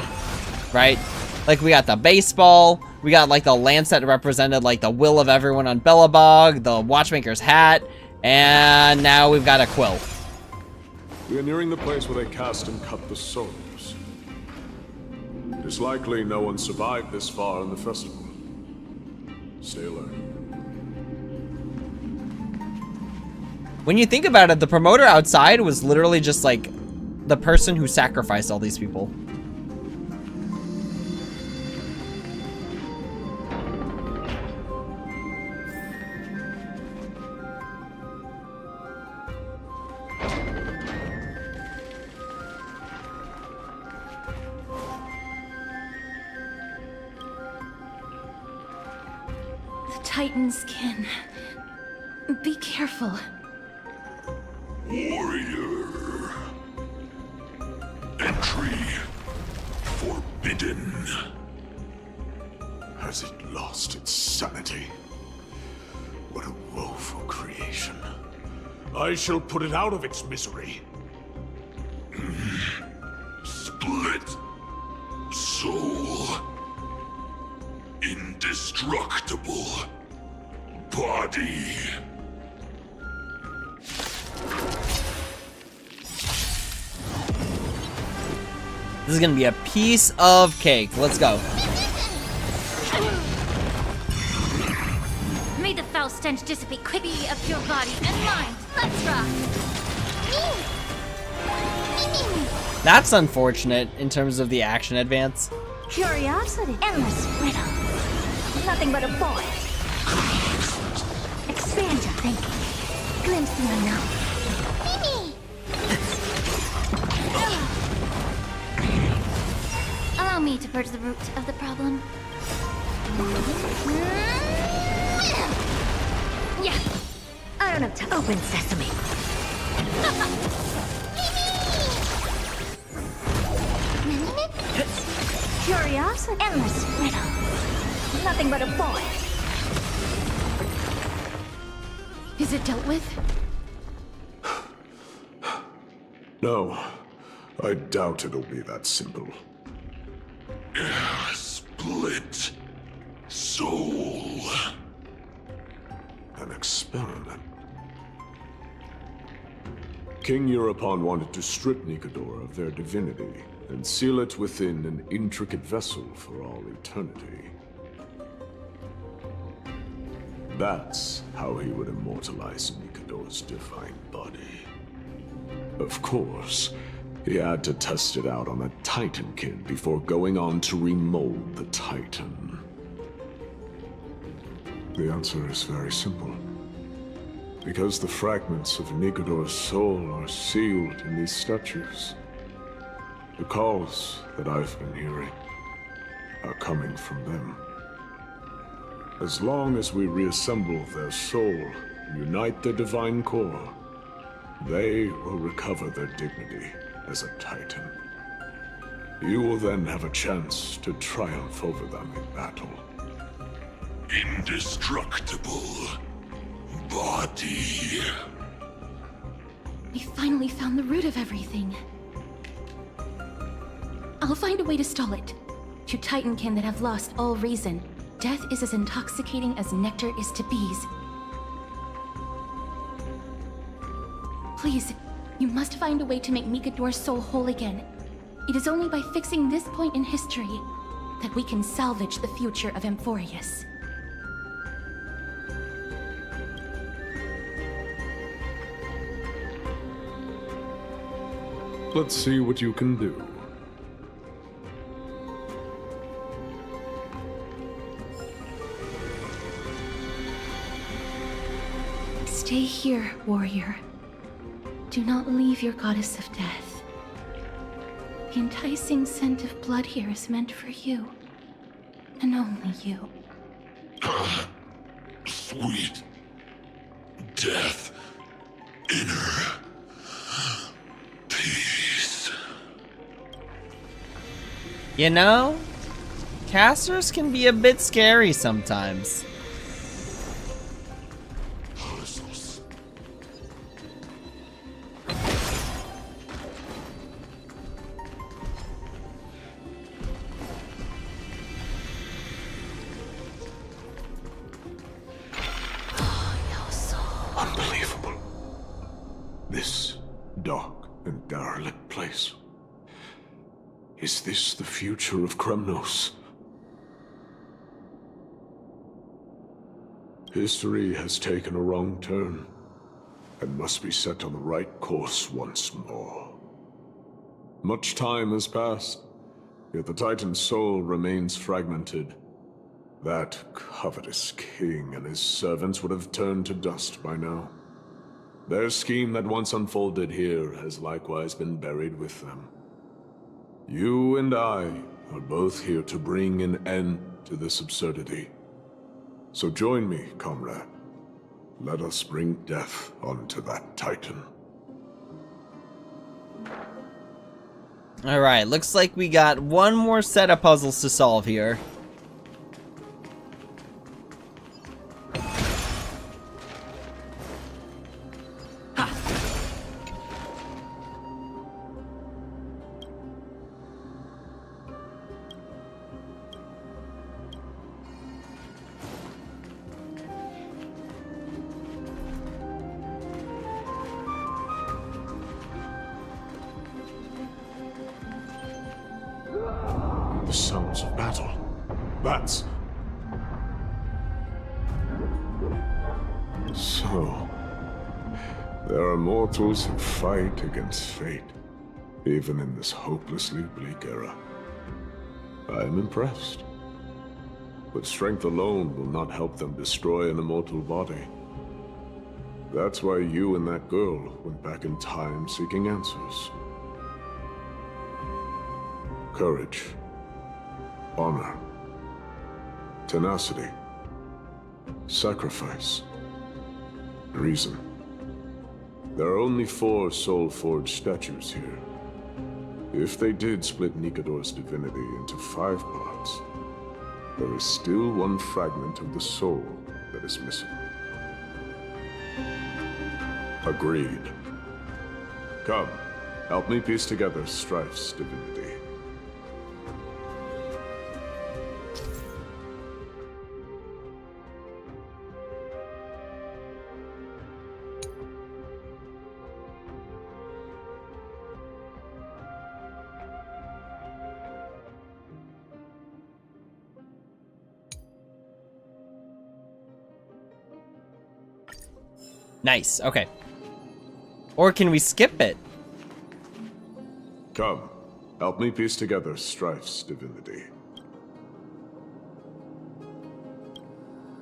right? Like, we got the baseball, we got, like, the lance that represented, like, the will of everyone on Belobog, the Watchmaker's hat, and now we've got a quill. We are nearing the place where they cast and cut the souls. It is likely no one survived this far in the festival. Stay alert. When you think about it, the promoter outside was literally just like the person who sacrificed all these people. The Titan's kin. Be careful. Warrior. Entry forbidden. Has it lost its sanity? What a woeful creation. I shall put it out of its misery. Split. Soul. Indestructible. Body. This is gonna be a piece of cake. Let's go. May the foul stench dissipate quickly of your body and mind. Let's rock. That's unfortunate in terms of the action advance. Curiosity. Endless riddle. Nothing but a void. Expand your thinking. Glimpse the unknown. Allow me to purge the root of the problem. Yeah. I don't have to open sesame. Curiosity. Endless riddle. Nothing but a void. Is it dealt with? No, I doubt it'll be that simple. Split. Soul. An experiment. King Euripon wanted to strip Nikodor of their divinity and seal it within an intricate vessel for all eternity. That's how he would immortalize Nikodor's divine body. Of course, he had to test it out on a Titankin before going on to remold the Titan. The answer is very simple. Because the fragments of Nikodor's soul are sealed in these statues. The calls that I've been hearing are coming from them. As long as we reassemble their soul and unite their divine core, they will recover their dignity as a Titan. You will then have a chance to triumph over them in battle. Indestructible. Body. We finally found the root of everything. I'll find a way to stall it. To Titankin that have lost all reason, death is as intoxicating as nectar is to bees. Please, you must find a way to make Nikodor's soul whole again. It is only by fixing this point in history that we can salvage the future of Amphorius. Let's see what you can do. Stay here, warrior. Do not leave your goddess of death. The enticing scent of blood here is meant for you. And only you. sweet death, inner peace. You know, casters can be a bit scary sometimes. Unbelievable. This dark and derelict place. Is this the future of Kremnos? History has taken a wrong turn, and must be set on the right course once more. Much time has passed, yet the Titan's soul remains fragmented. That covetous king and his servants would have turned to dust by now. Their scheme that once unfolded here has likewise been buried with them. You and I are both here to bring an end to this absurdity. So join me, comrade. Let us bring death onto that Titan. Alright, looks like we got one more set of puzzles to solve here. The sounds of battle. That's... So... there are mortals who fight against fate, even in this hopelessly bleak era. I am impressed. But strength alone will not help them destroy an immortal body. That's why you and that girl went back in time seeking answers. Courage. Honor. Tenacity. Sacrifice. Reason. There are only 4 soul-forged statues here. If they did split Nikador's divinity into 5 parts, there is still one fragment of the soul that is missing. Agreed. Come, help me piece together Strife's divinity. Nice, okay. Or can we skip it? Come, help me piece together Strife's divinity.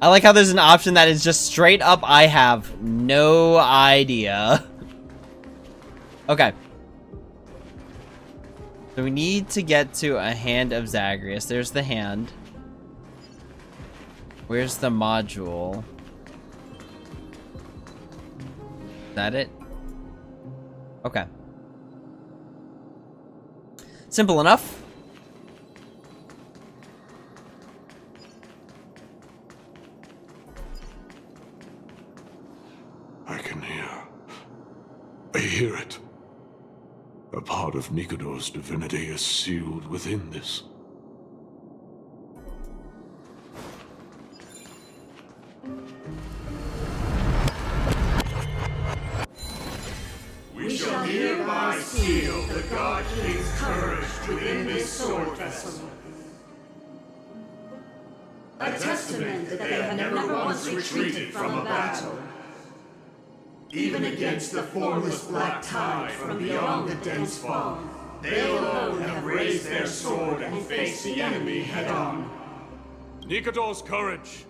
I like how there's an option that is just straight up, I have no idea. Okay. So we need to get to a hand of Zagreus. There's the hand. Where's the module? Is that it? Okay. Simple enough. I hear it. A part of Nikador's divinity is sealed within this. We shall hereby seal the God King's courage within this sword vessel. A testament that they have never once retreated from a battle. Even against the formless black tide from beyond the dense fog, they alone have raised their sword and faced the enemy head-on. Nikador's courage!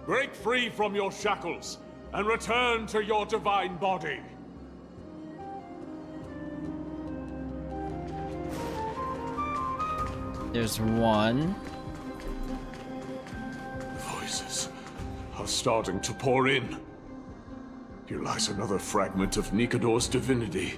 Break free from your shackles and return to your divine body. There's one. Voices. are starting to pour in. Here lies another fragment of Nikador's divinity.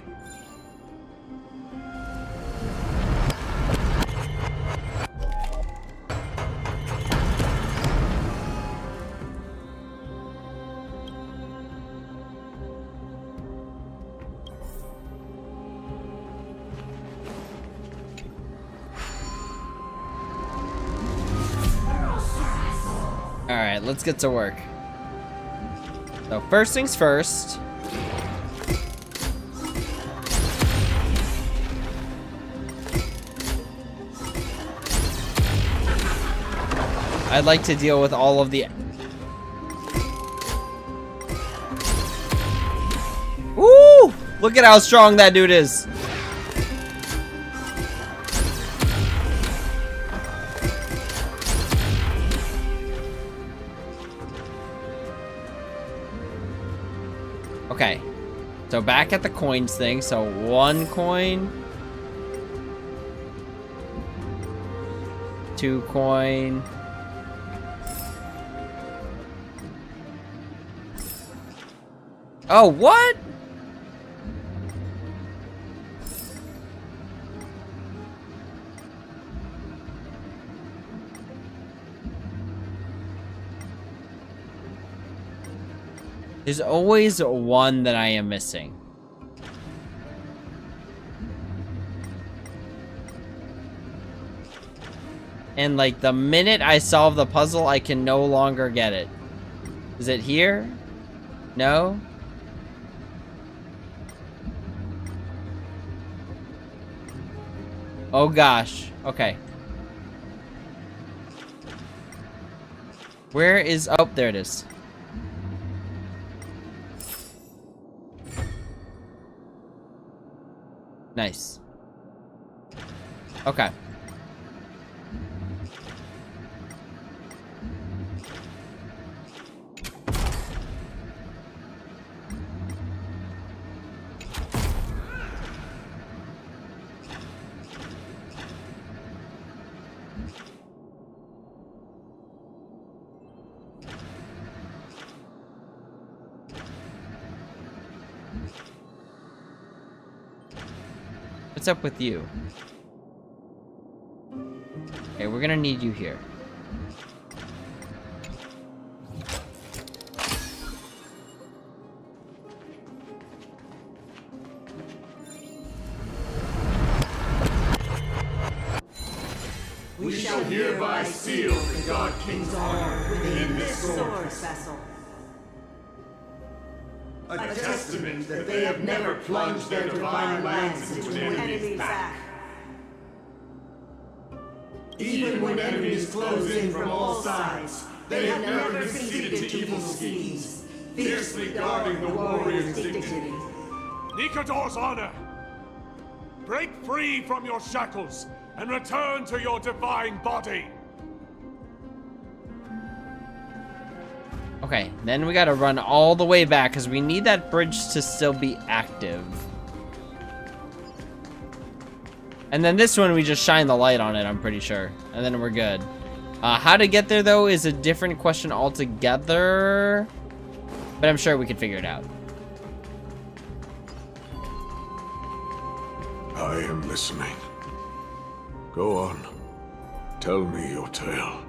Alright, let's get to work. So first things first. I'd like to deal with all of the... Woo! Look at how strong that dude is. Okay, so back at the coins thing. So 1 coin, 2 coin, oh, what? There's always one that I am missing. And like the minute I solve the puzzle, I can no longer get it. Is it here? No? Oh gosh. Okay. Where is... Oh, there it is. Nice. Okay. What's up with you? Okay, we're gonna need you here. We shall hereby seal the God King's honor within this sword vessel. A testament that they have never plunged their divine lance into an enemy's back. Even when enemies close in from all sides, they have never conceded to evil schemes, fiercely guarding the warrior's dignity. Nikador's honor! Break free from your shackles and return to your divine body! Okay, then we gotta run all the way back because we need that bridge to still be active. And then this one, we just shine the light on it, I'm pretty sure. And then we're good. How to get there, though, is a different question altogether. But I'm sure we can figure it out. I am listening. Go on. Tell me your tale.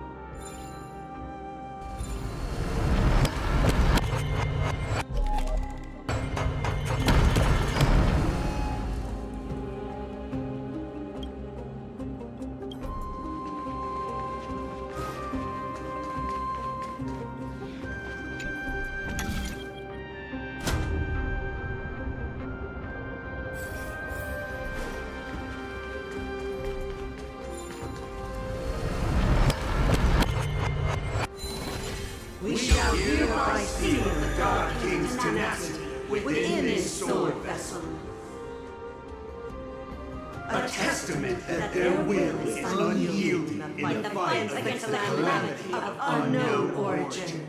We shall hereby seal the God King's tenacity within this sword vessel. A testament that their will is unyielding in the fight against the calamity of unknown origin.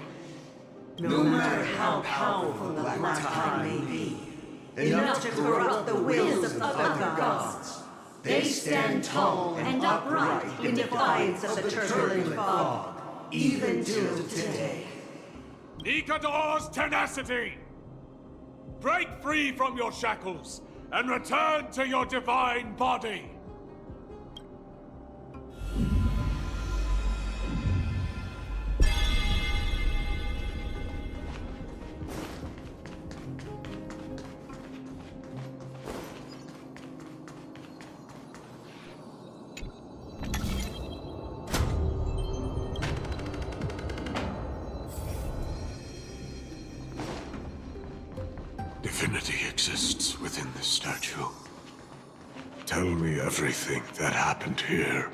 No matter how powerful the Black Tide may be, enough to corrupt the wills of other gods, they stand tall and upright in defiance of the turbulent fog, even till today. Nikador's tenacity! Break free from your shackles and return to your divine body! Divinity exists within this statue. Tell me everything that happened here.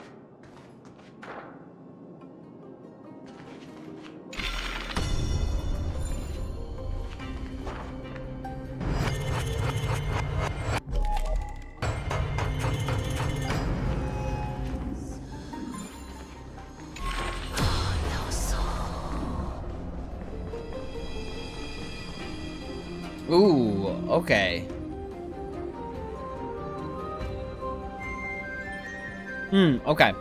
Ooh, okay. Okay.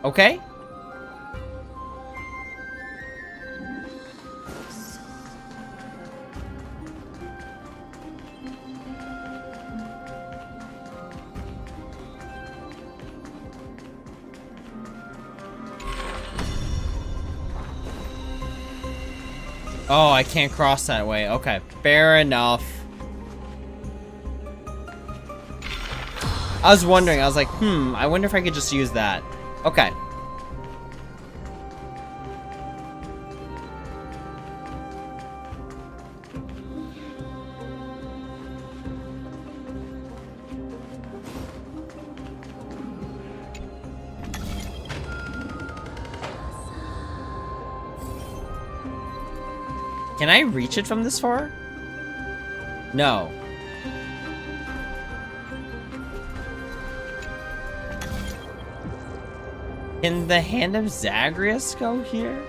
Okay? Oh, I can't cross that way. Okay, fair enough. I was wondering, I was like, I wonder if I could just use that. Okay. Can I reach it from this far? No. Can the Hand of Zagreus go here?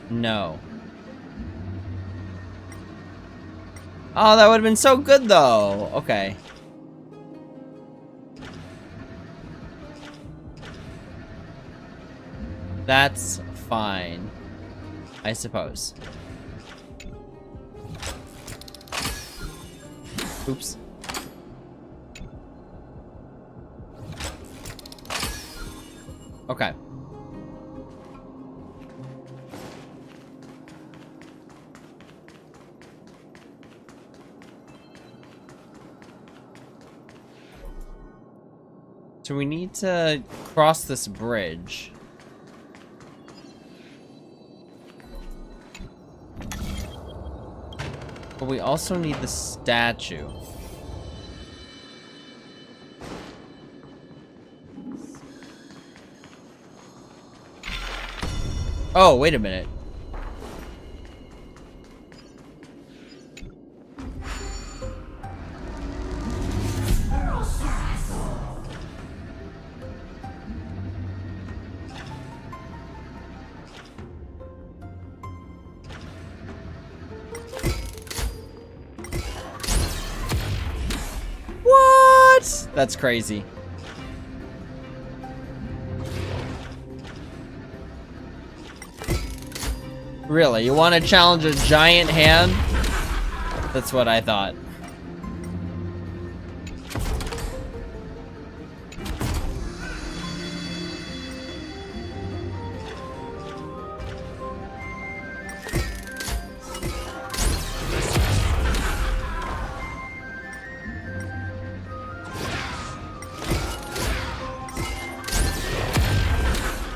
No. Oh, that would have been so good, though. Okay. That's fine, I suppose. Oops. Okay. So we need to cross this bridge. But we also need the statue. Oh, wait a minute. What? That's crazy. Really? You want to challenge a giant hand? That's what I thought.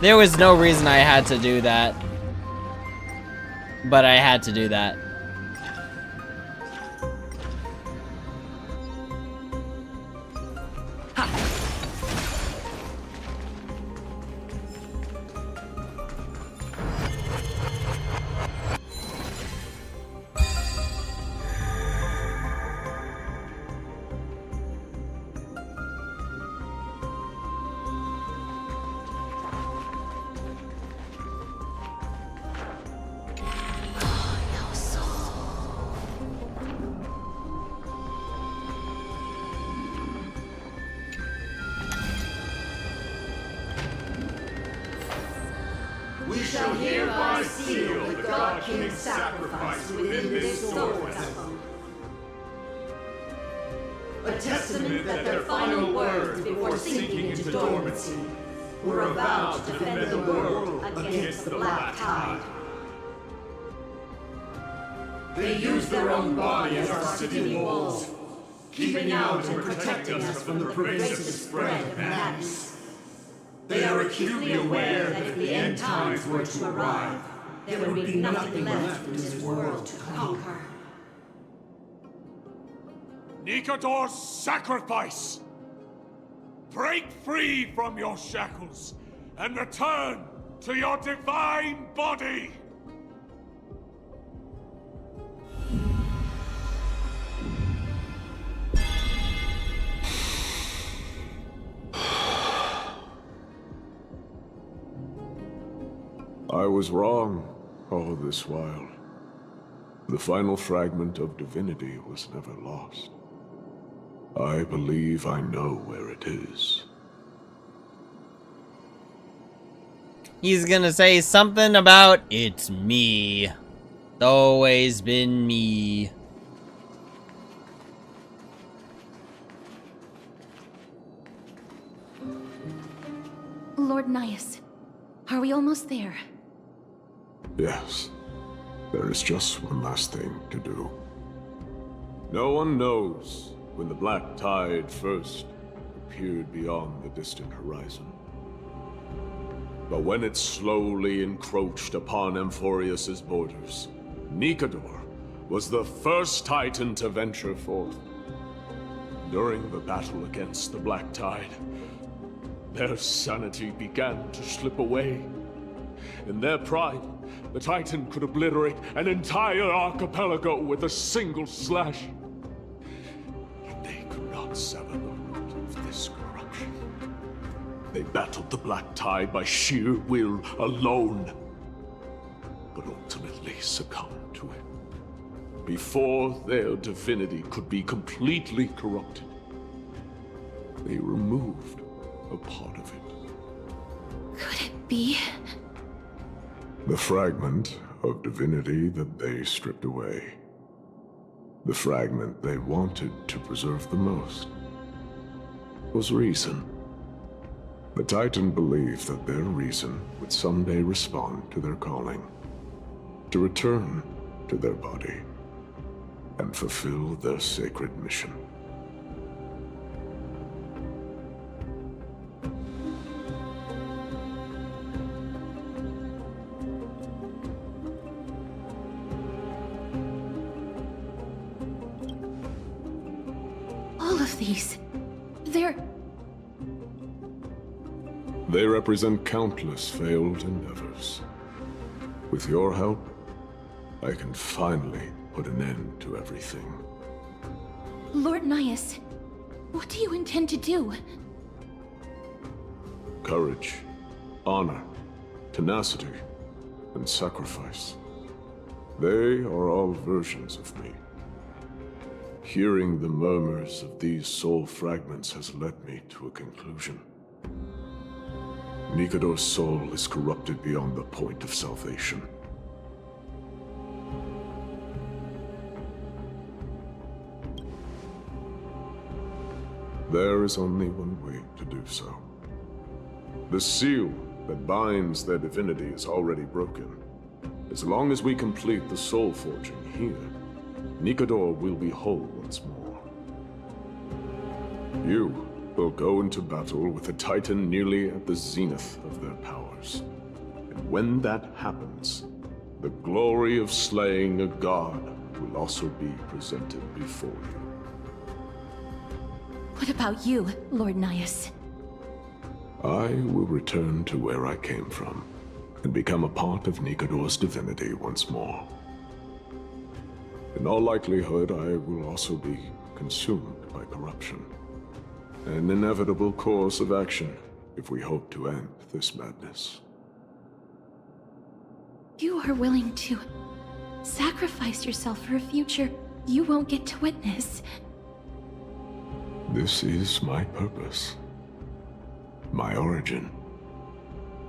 There was no reason I had to do that. But I had to do that. king's sacrifice within this soul temple. A testament that their final words before sinking into dormancy were about to defend the world against the Black Tide. They used their own body as our city walls, keeping out and protecting us from the pervasive spread of madness. They are acutely aware that if the end times were to arrive, there would be nothing left in this world to conquer. Nikador's sacrifice! Break free from your shackles and return to your divine body! I was wrong all this while. The final fragment of divinity was never lost. I believe I know where it is. He's gonna say something about, "It's me. It's always been me." Lord Nias, are we almost there? Yes. There is just one last thing to do. No one knows when the Black Tide first appeared beyond the distant horizon. But when it slowly encroached upon Amphorius's borders, Nikador was the first Titan to venture forth. During the battle against the Black Tide, their sanity began to slip away. In their pride, the Titan could obliterate an entire archipelago with a single slash. Yet they could not sever the root of this corruption. They battled the Black Tide by sheer will alone, but ultimately succumbed to it. Before their divinity could be completely corrupted, they removed a part of it. Could it be? The fragment of divinity that they stripped away. The fragment they wanted to preserve the most was reason. The Titan believed that their reason would someday respond to their calling, to return to their body, and fulfill their sacred mission. They represent countless failed endeavors. With your help, I can finally put an end to everything. Lord Nias, what do you intend to do? Courage, honor, tenacity, and sacrifice. They are all versions of me. Hearing the murmurs of these soul fragments has led me to a conclusion. Nikador's soul is corrupted beyond the point of salvation. There is only one way to do so. The seal that binds their divinity is already broken. As long as we complete the soul forging here, Nikador will be whole once more. You will go into battle with a Titan nearly at the zenith of their powers. And when that happens, the glory of slaying a god will also be presented before you. What about you, Lord Nias? I will return to where I came from, and become a part of Nikador's divinity once more. In all likelihood, I will also be consumed by corruption. An inevitable course of action if we hope to end this madness. You are willing to sacrifice yourself for a future you won't get to witness. This is my purpose. My origin.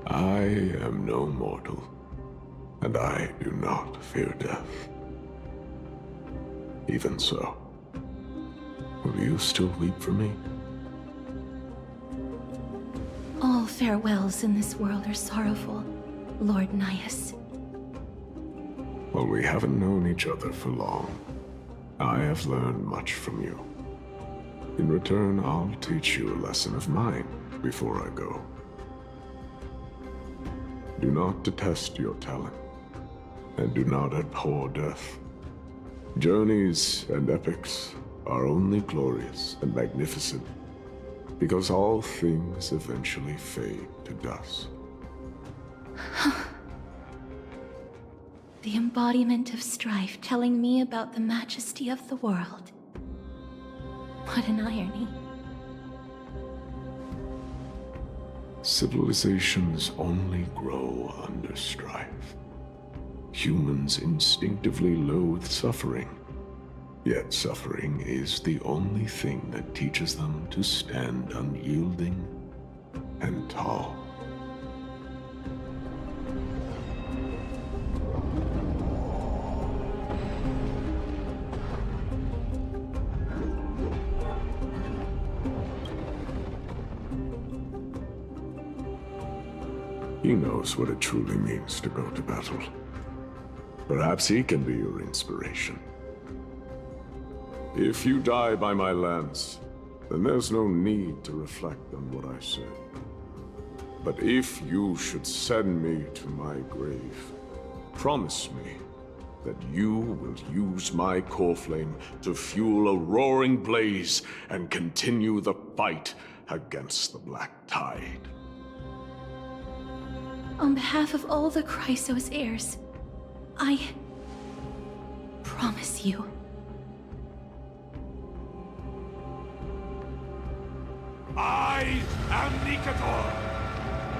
I am no mortal. and I do not fear death. Even so, will you still weep for me? All farewells in this world are sorrowful, Lord Naius. Well, we haven't known each other for long. I have learned much from you. In return, I'll teach you a lesson of mine before I go. Do not detest your talent, and do not abhor death. Journeys and epics are only glorious and magnificent, because all things eventually fade to dust. The embodiment of strife telling me about the majesty of the world. What an irony. Civilizations only grow under strife. Humans instinctively loathe suffering. Yet suffering is the only thing that teaches them to stand unyielding and tall. He knows what it truly means to go to battle. Perhaps he can be your inspiration. If you die by my lance, then there's no need to reflect on what I said. But if you should send me to my grave, promise me that you will use my core flame to fuel a roaring blaze and continue the fight against the Black Tide. On behalf of all the Chrysos heirs, I promise you. I am Nikador,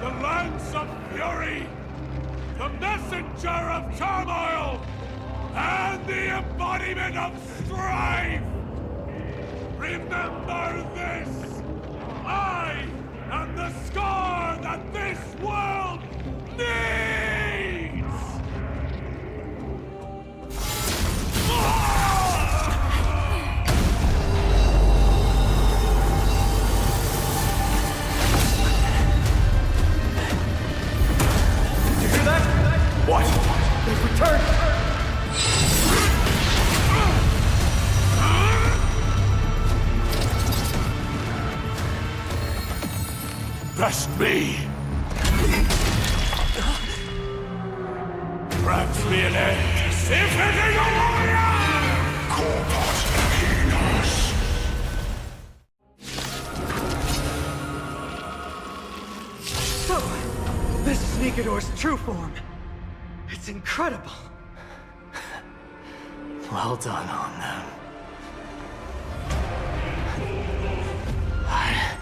the Lance of Fury, the messenger of turmoil, and the embodiment of strife! Remember this! I am the scar that this world needs! You hear that? What? They've returned! Best me! Grant me an end! If it is a warrior! Corpus Penis! So, this is Nikador's true form. It's incredible. Well done on them. I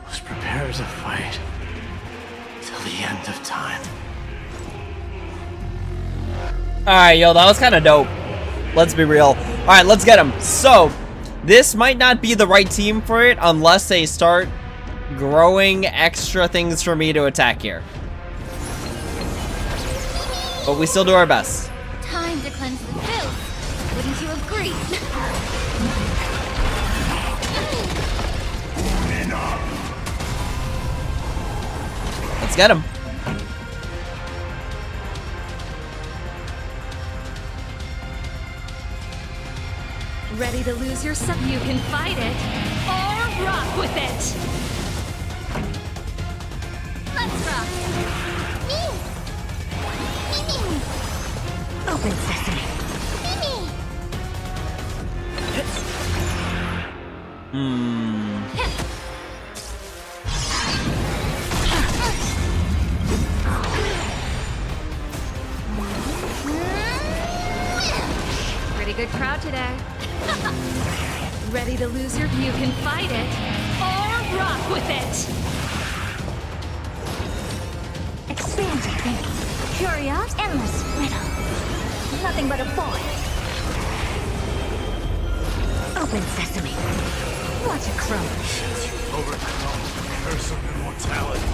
was prepared to fight till the end of time. Alright, yo, that was kind of dope. Let's be real. Alright, let's get him. So, this might not be the right team for it unless they start growing extra things for me to attack here. But we still do our best. Time to cleanse the filth. Wouldn't you agree? Let's get him. Ready to lose yourself? You can fight it, or rock with it! Let's rock. Me. Open sesame. Pretty good crowd today. Ready to lose your... You can fight it, or rock with it! Expand your thinking. Curious, endless riddle. Nothing but a boy. Open sesame. Watch it crumble. Since you've overcome the curse of immortality,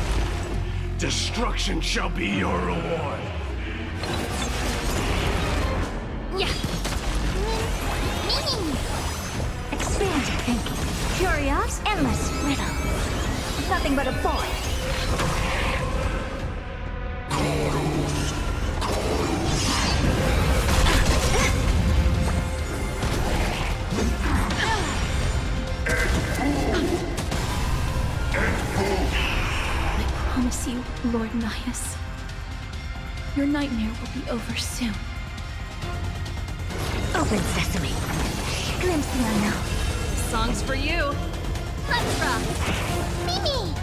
destruction shall be your reward. Curious, endless riddle. Nothing but a void. I promise you, Lord Midas, your nightmare will be over soon. Open sesame. Glimpse the unknown. Song's for you. Let's rock. Mimi!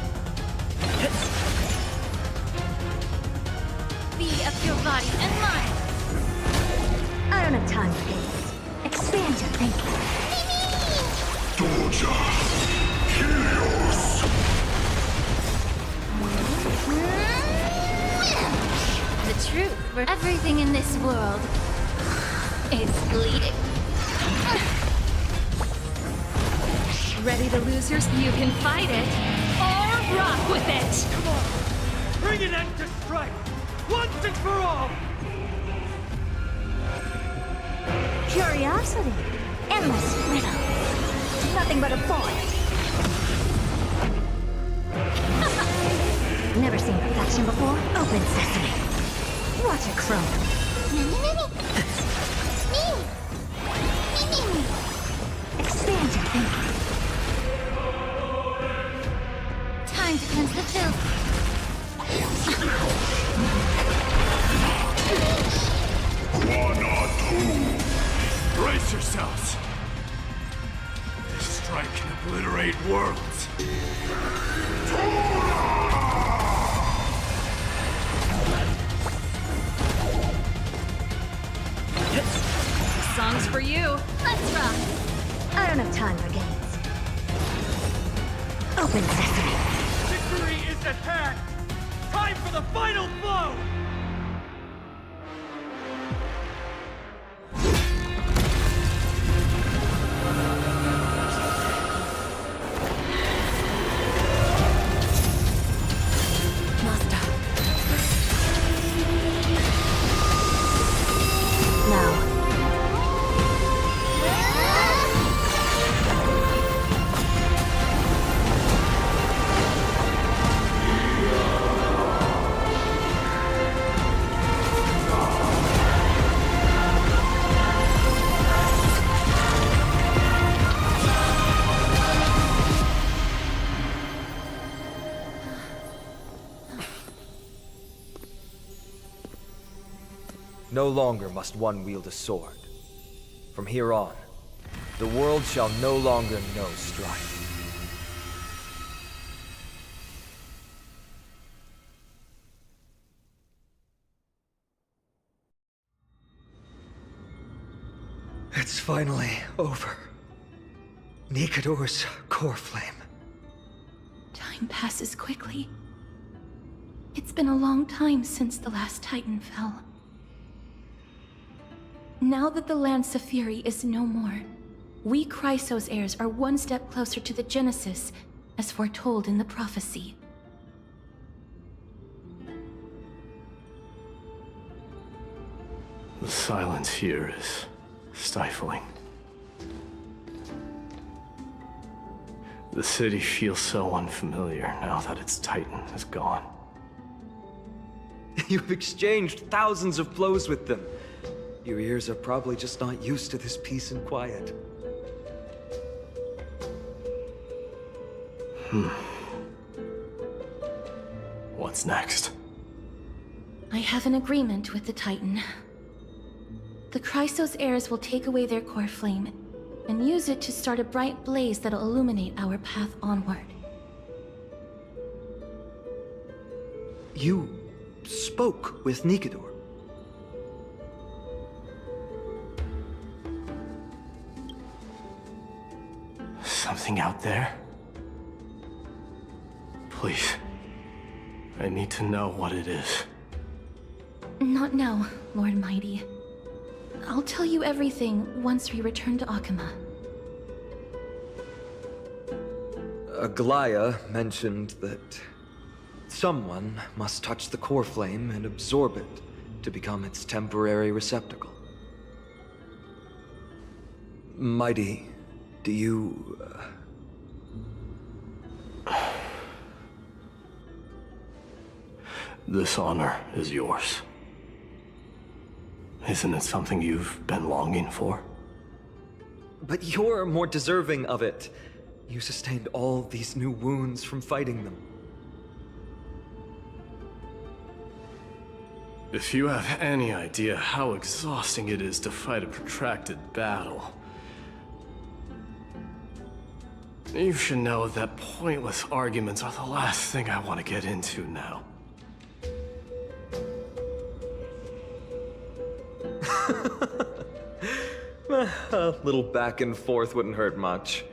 Be of your body and mind. I don't have time for games. Expand your thinking. Doja! Helios! The truth for everything in this world is bleeding. Ready to lose yours? You can fight it or rock with it. Come on! Bring an end to strife! Once and for all! Curiosity. Endless riddle. Nothing but a void. Never seen perfection before? Open sesame. Watch it chrome. Expand your thinking. Time to cleanse the filth. Brace yourselves! This strike can obliterate worlds. Song's for you. Let's rock. I don't have time for games. Open sesame. Victory is at hand! Time for the final blow! No longer must one wield a sword. From here on, the world shall no longer know strife. It's finally over. Nikador's core flame. Time passes quickly. It's been a long time since the last Titan fell. Now that the Lance of Fury is no more, we Chrysos heirs are one step closer to the Genesis, as foretold in the prophecy. The silence here is stifling. The city feels so unfamiliar now that its Titan is gone. You've exchanged thousands of blows with them. Your ears are probably just not used to this peace and quiet. What's next? I have an agreement with the Titan. The Chrysos heirs will take away their core flame and use it to start a bright blaze that'll illuminate our path onward. You spoke with Nikador. Something out there? Please. I need to know what it is. Not now, Lord Mighty. I'll tell you everything once we return to Akama. Aglaya mentioned that someone must touch the core flame and absorb it to become its temporary receptacle. MYDEI, do you... This honor is yours. Isn't it something you've been longing for? But you're more deserving of it. You sustained all these new wounds from fighting them. If you have any idea how exhausting it is to fight a protracted battle, you should know that pointless arguments are the last thing I want to get into now. A little back and forth wouldn't hurt much.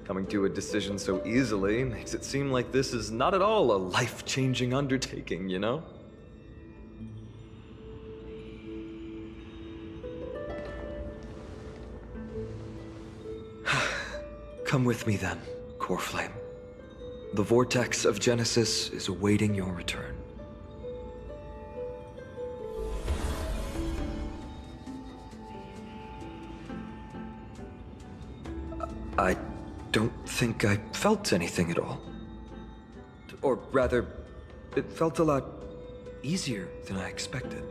Coming to a decision so easily makes it seem like this is not at all a life-changing undertaking, you know? Come with me then, Core Flame. The vortex of Genesis is awaiting your return. I don't think I felt anything at all. Or rather, it felt a lot easier than I expected.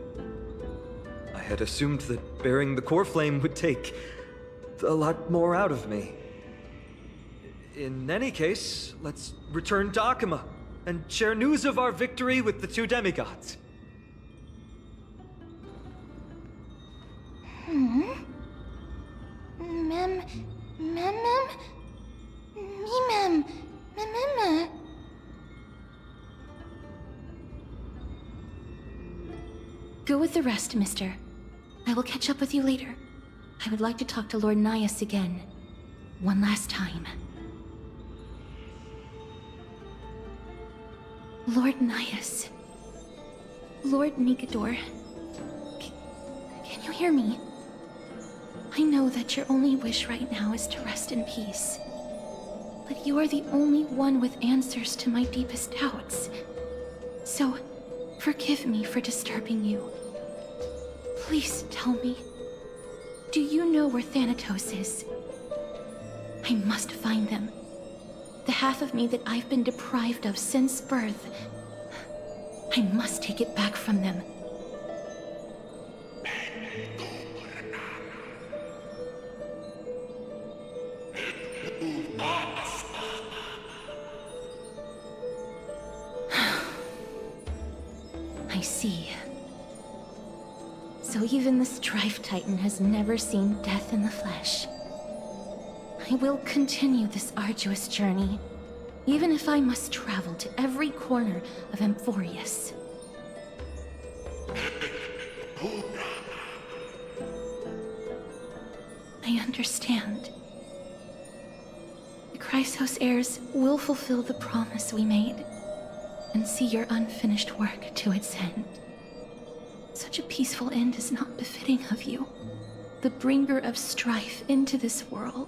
I had assumed that bearing the Core Flame would take a lot more out of me. In any case, let's return to Akima and share news of our victory with the two demigods. Go with the rest, mister. I will catch up with you later. I would like to talk to Lord Nias again. One last time. Lord Nias. Lord Nigador. Can you hear me? I know that your only wish right now is to rest in peace. But you are the only one with answers to my deepest doubts. So, forgive me for disturbing you. Please tell me, do you know where Thanatos is? I must find them. The half of me that I've been deprived of since birth. I must take it back from them. I see. So even the Strife Titan has never seen death in the flesh. I will continue this arduous journey, even if I must travel to every corner of Amphorius. I understand. The Chrysos heirs will fulfill the promise we made, and see your unfinished work to its end. Such a peaceful end is not befitting of you, the bringer of strife into this world.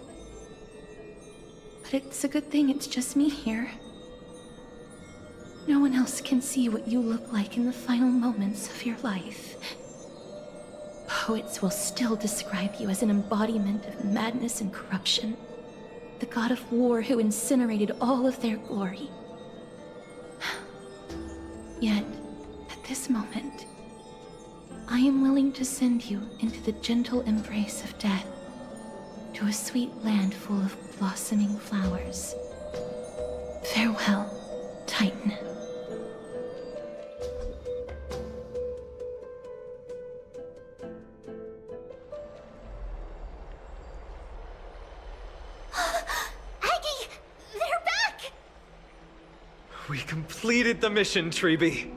But it's a good thing it's just me here. No one else can see what you look like in the final moments of your life. Poets will still describe you as an embodiment of madness and corruption, the god of war who incinerated all of their glory. Yet, at this moment, I am willing to send you into the gentle embrace of death, to a sweet land full of blossoming flowers. Farewell, Titan. Aggie! They're back! We completed the mission, Treeby.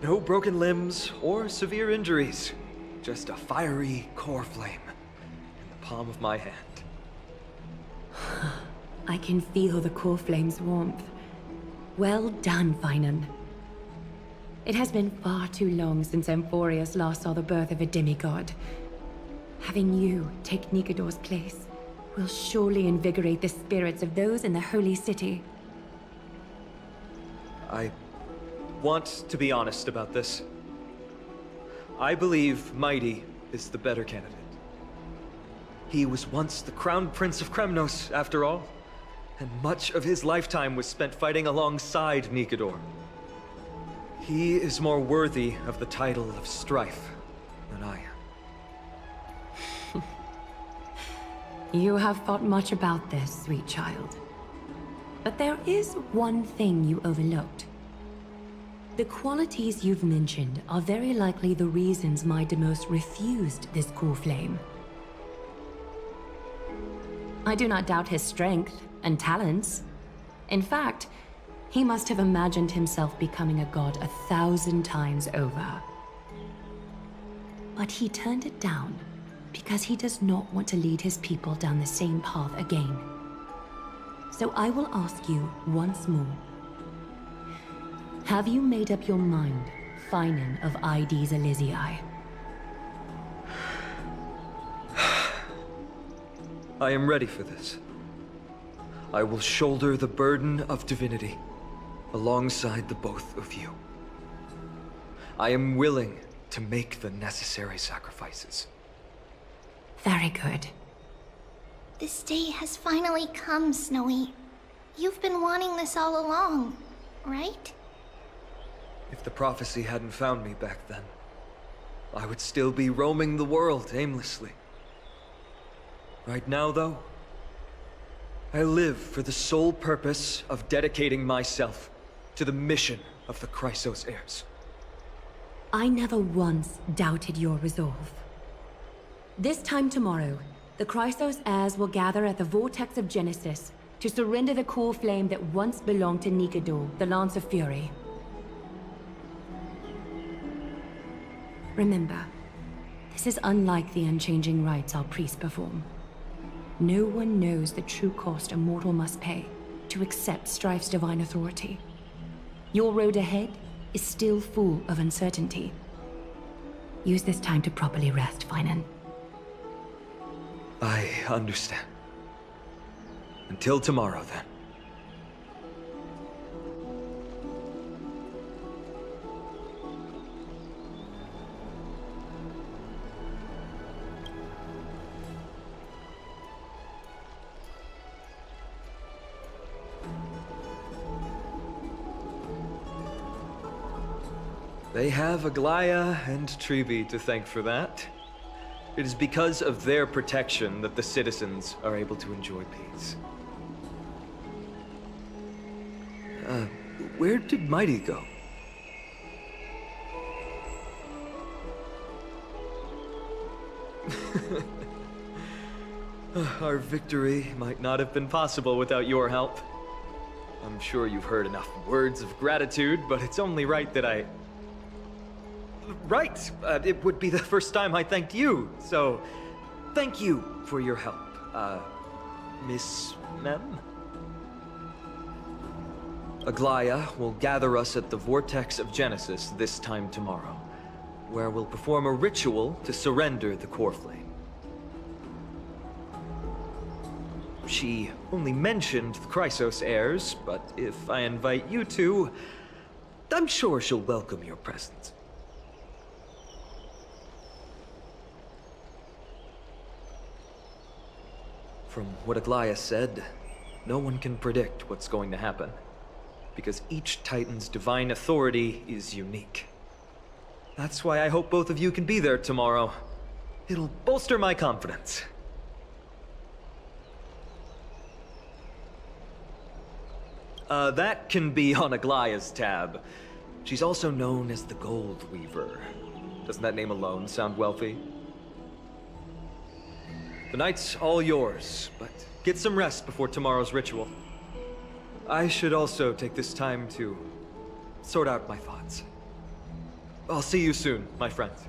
No broken limbs or severe injuries. Just a fiery core flame in the palm of my hand. I can feel the core flame's warmth. Well done, Finan. It has been far too long since Amphorius last saw the birth of a demigod. Having you take Nigador's place will surely invigorate the spirits of those in the holy city. I want to be honest about this. I believe MYDEI is the better candidate. He was once the Crown Prince of Kremnos, after all, and much of his lifetime was spent fighting alongside Nigador. He is more worthy of the title of Strife than I am. You have thought much about this, sweet child. But there is one thing you overlooked. The qualities you've mentioned are very likely the reasons MYDEI refused this cool flame. I do not doubt his strength and talents. In fact, he must have imagined himself becoming a god 1,000 times over. But he turned it down because he does not want to lead his people down the same path again. So I will ask you once more. Have you made up your mind, Finan of ID's Elysiae? I am ready for this. I will shoulder the burden of divinity alongside the both of you. I am willing to make the necessary sacrifices. Very good. This day has finally come, Snowy. You've been wanting this all along, right? If the prophecy hadn't found me back then, I would still be roaming the world aimlessly. Right now, though, I live for the sole purpose of dedicating myself to the mission of the Chrysos heirs. I never once doubted your resolve. This time tomorrow, the Chrysos heirs will gather at the Vortex of Genesis to surrender the core flame that once belonged to Nikador, the Lance of Fury. Remember, this is unlike the unchanging rites our priests perform. No one knows the true cost a mortal must pay to accept Strife's divine authority. Your road ahead is still full of uncertainty. Use this time to properly rest, Finan. I understand. Until tomorrow, then. They have Aglaya and Treeby to thank for that. It is because of their protection that the citizens are able to enjoy peace. Where did MYDEI go? Our victory might not have been possible without your help. I'm sure you've heard enough words of gratitude, but it's only right that I... Right! It would be the first time I thanked you, so... Thank you for your help, Miss Mem? Aglaya will gather us at the Vortex of Genesis this time tomorrow, where we'll perform a ritual to surrender the core flame. She only mentioned the Chrysos heirs, but if I invite you to, I'm sure she'll welcome your presence. From what Aglaya said, no one can predict what's going to happen, because each Titan's divine authority is unique. That's why I hope both of you can be there tomorrow. It'll bolster my confidence. That can be on Aglaya's tab. She's also known as the Gold Weaver. Doesn't that name alone sound wealthy? The night's all yours, but get some rest before tomorrow's ritual. I should also take this time to sort out my thoughts. I'll see you soon, my friends.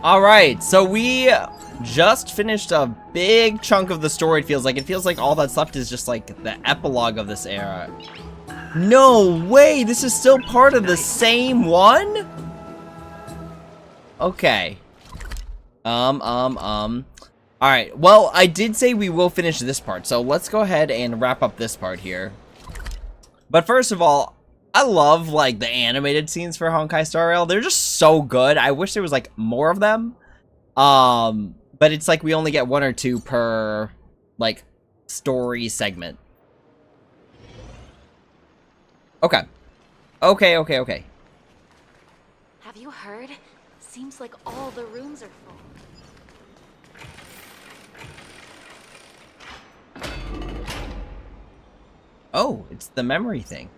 Alright, so we just finished a big chunk of the story, it feels like. It feels like all that's left is just like the epilogue of this era. No way! This is still part of the same one? Okay. Alright, well, I did say we will finish this part, so let's go ahead and wrap up this part here. But first of all, I love, like, the animated scenes for Honkai Star Rail. They're just so good. I wish there was, like, more of them. But it's like we only get 1 or 2 per, like, story segment. Okay. Okay. Have you heard? Seems like all the rooms are full. Oh, it's the memory thing.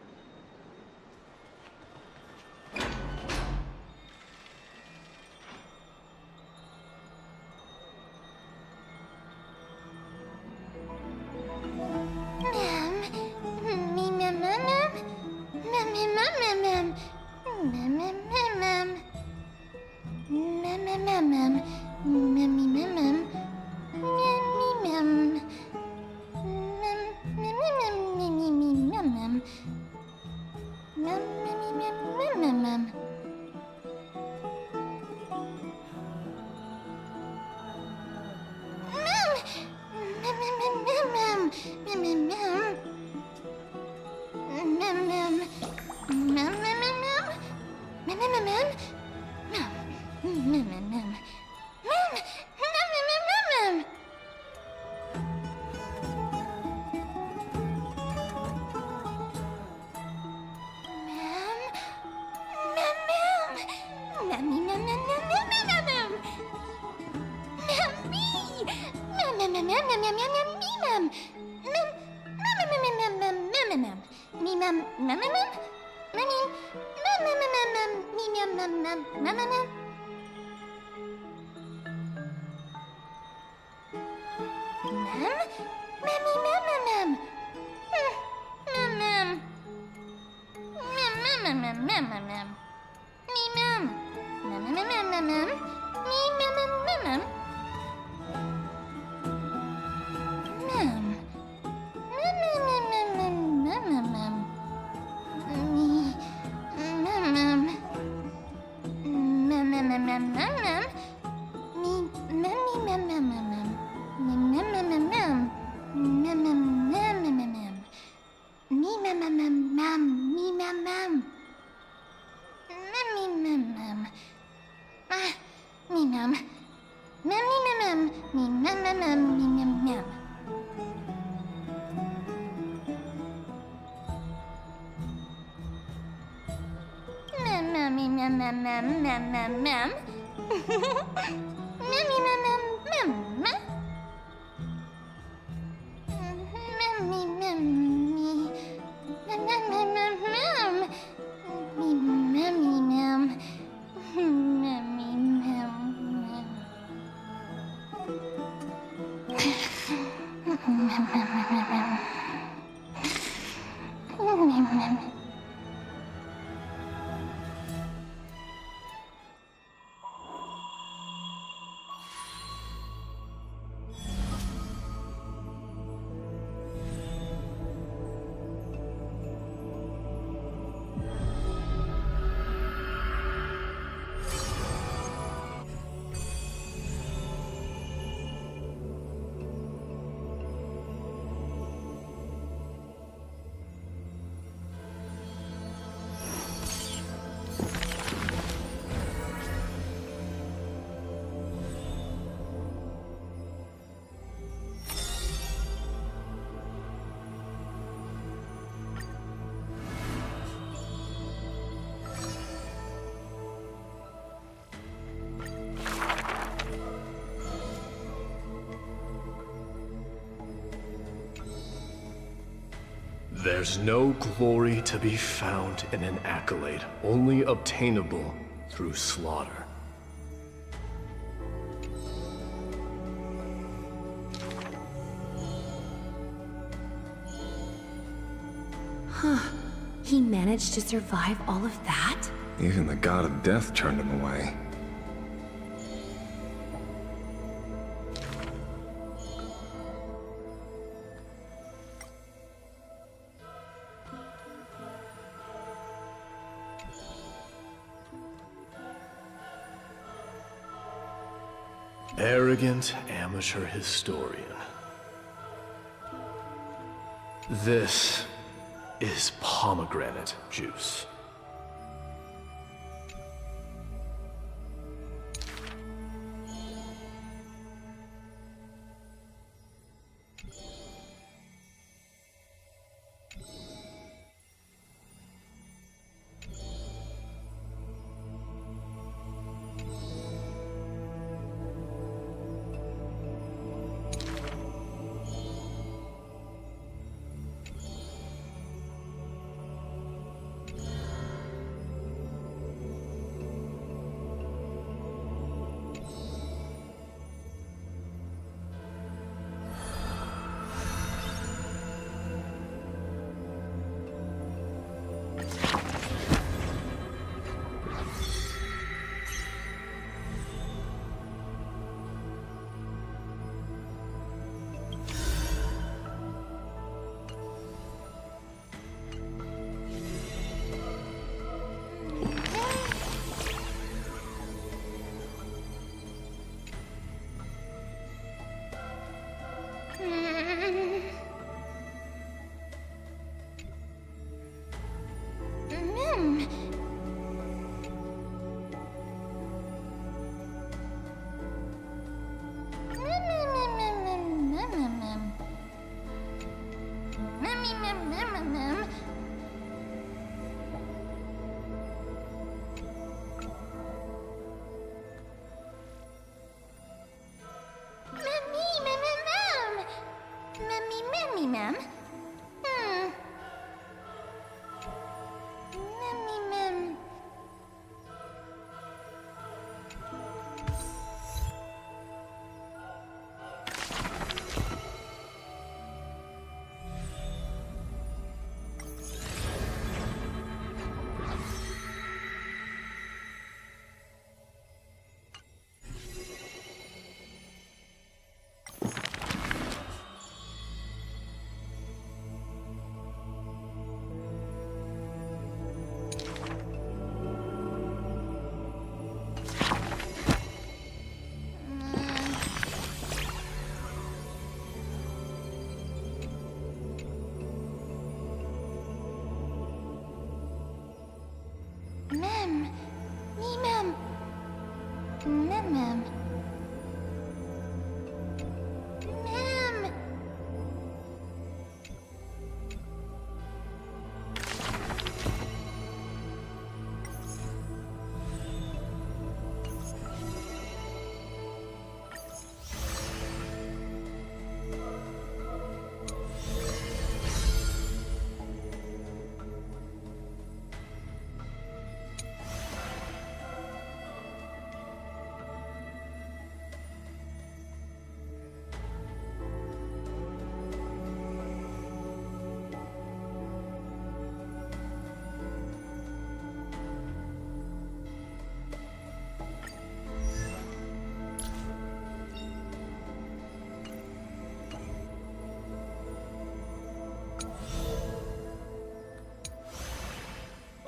There's no glory to be found in an accolade, only obtainable through slaughter. Huh. He managed to survive all of that? Even the god of death turned him away. Arrogant amateur historian. This is pomegranate juice.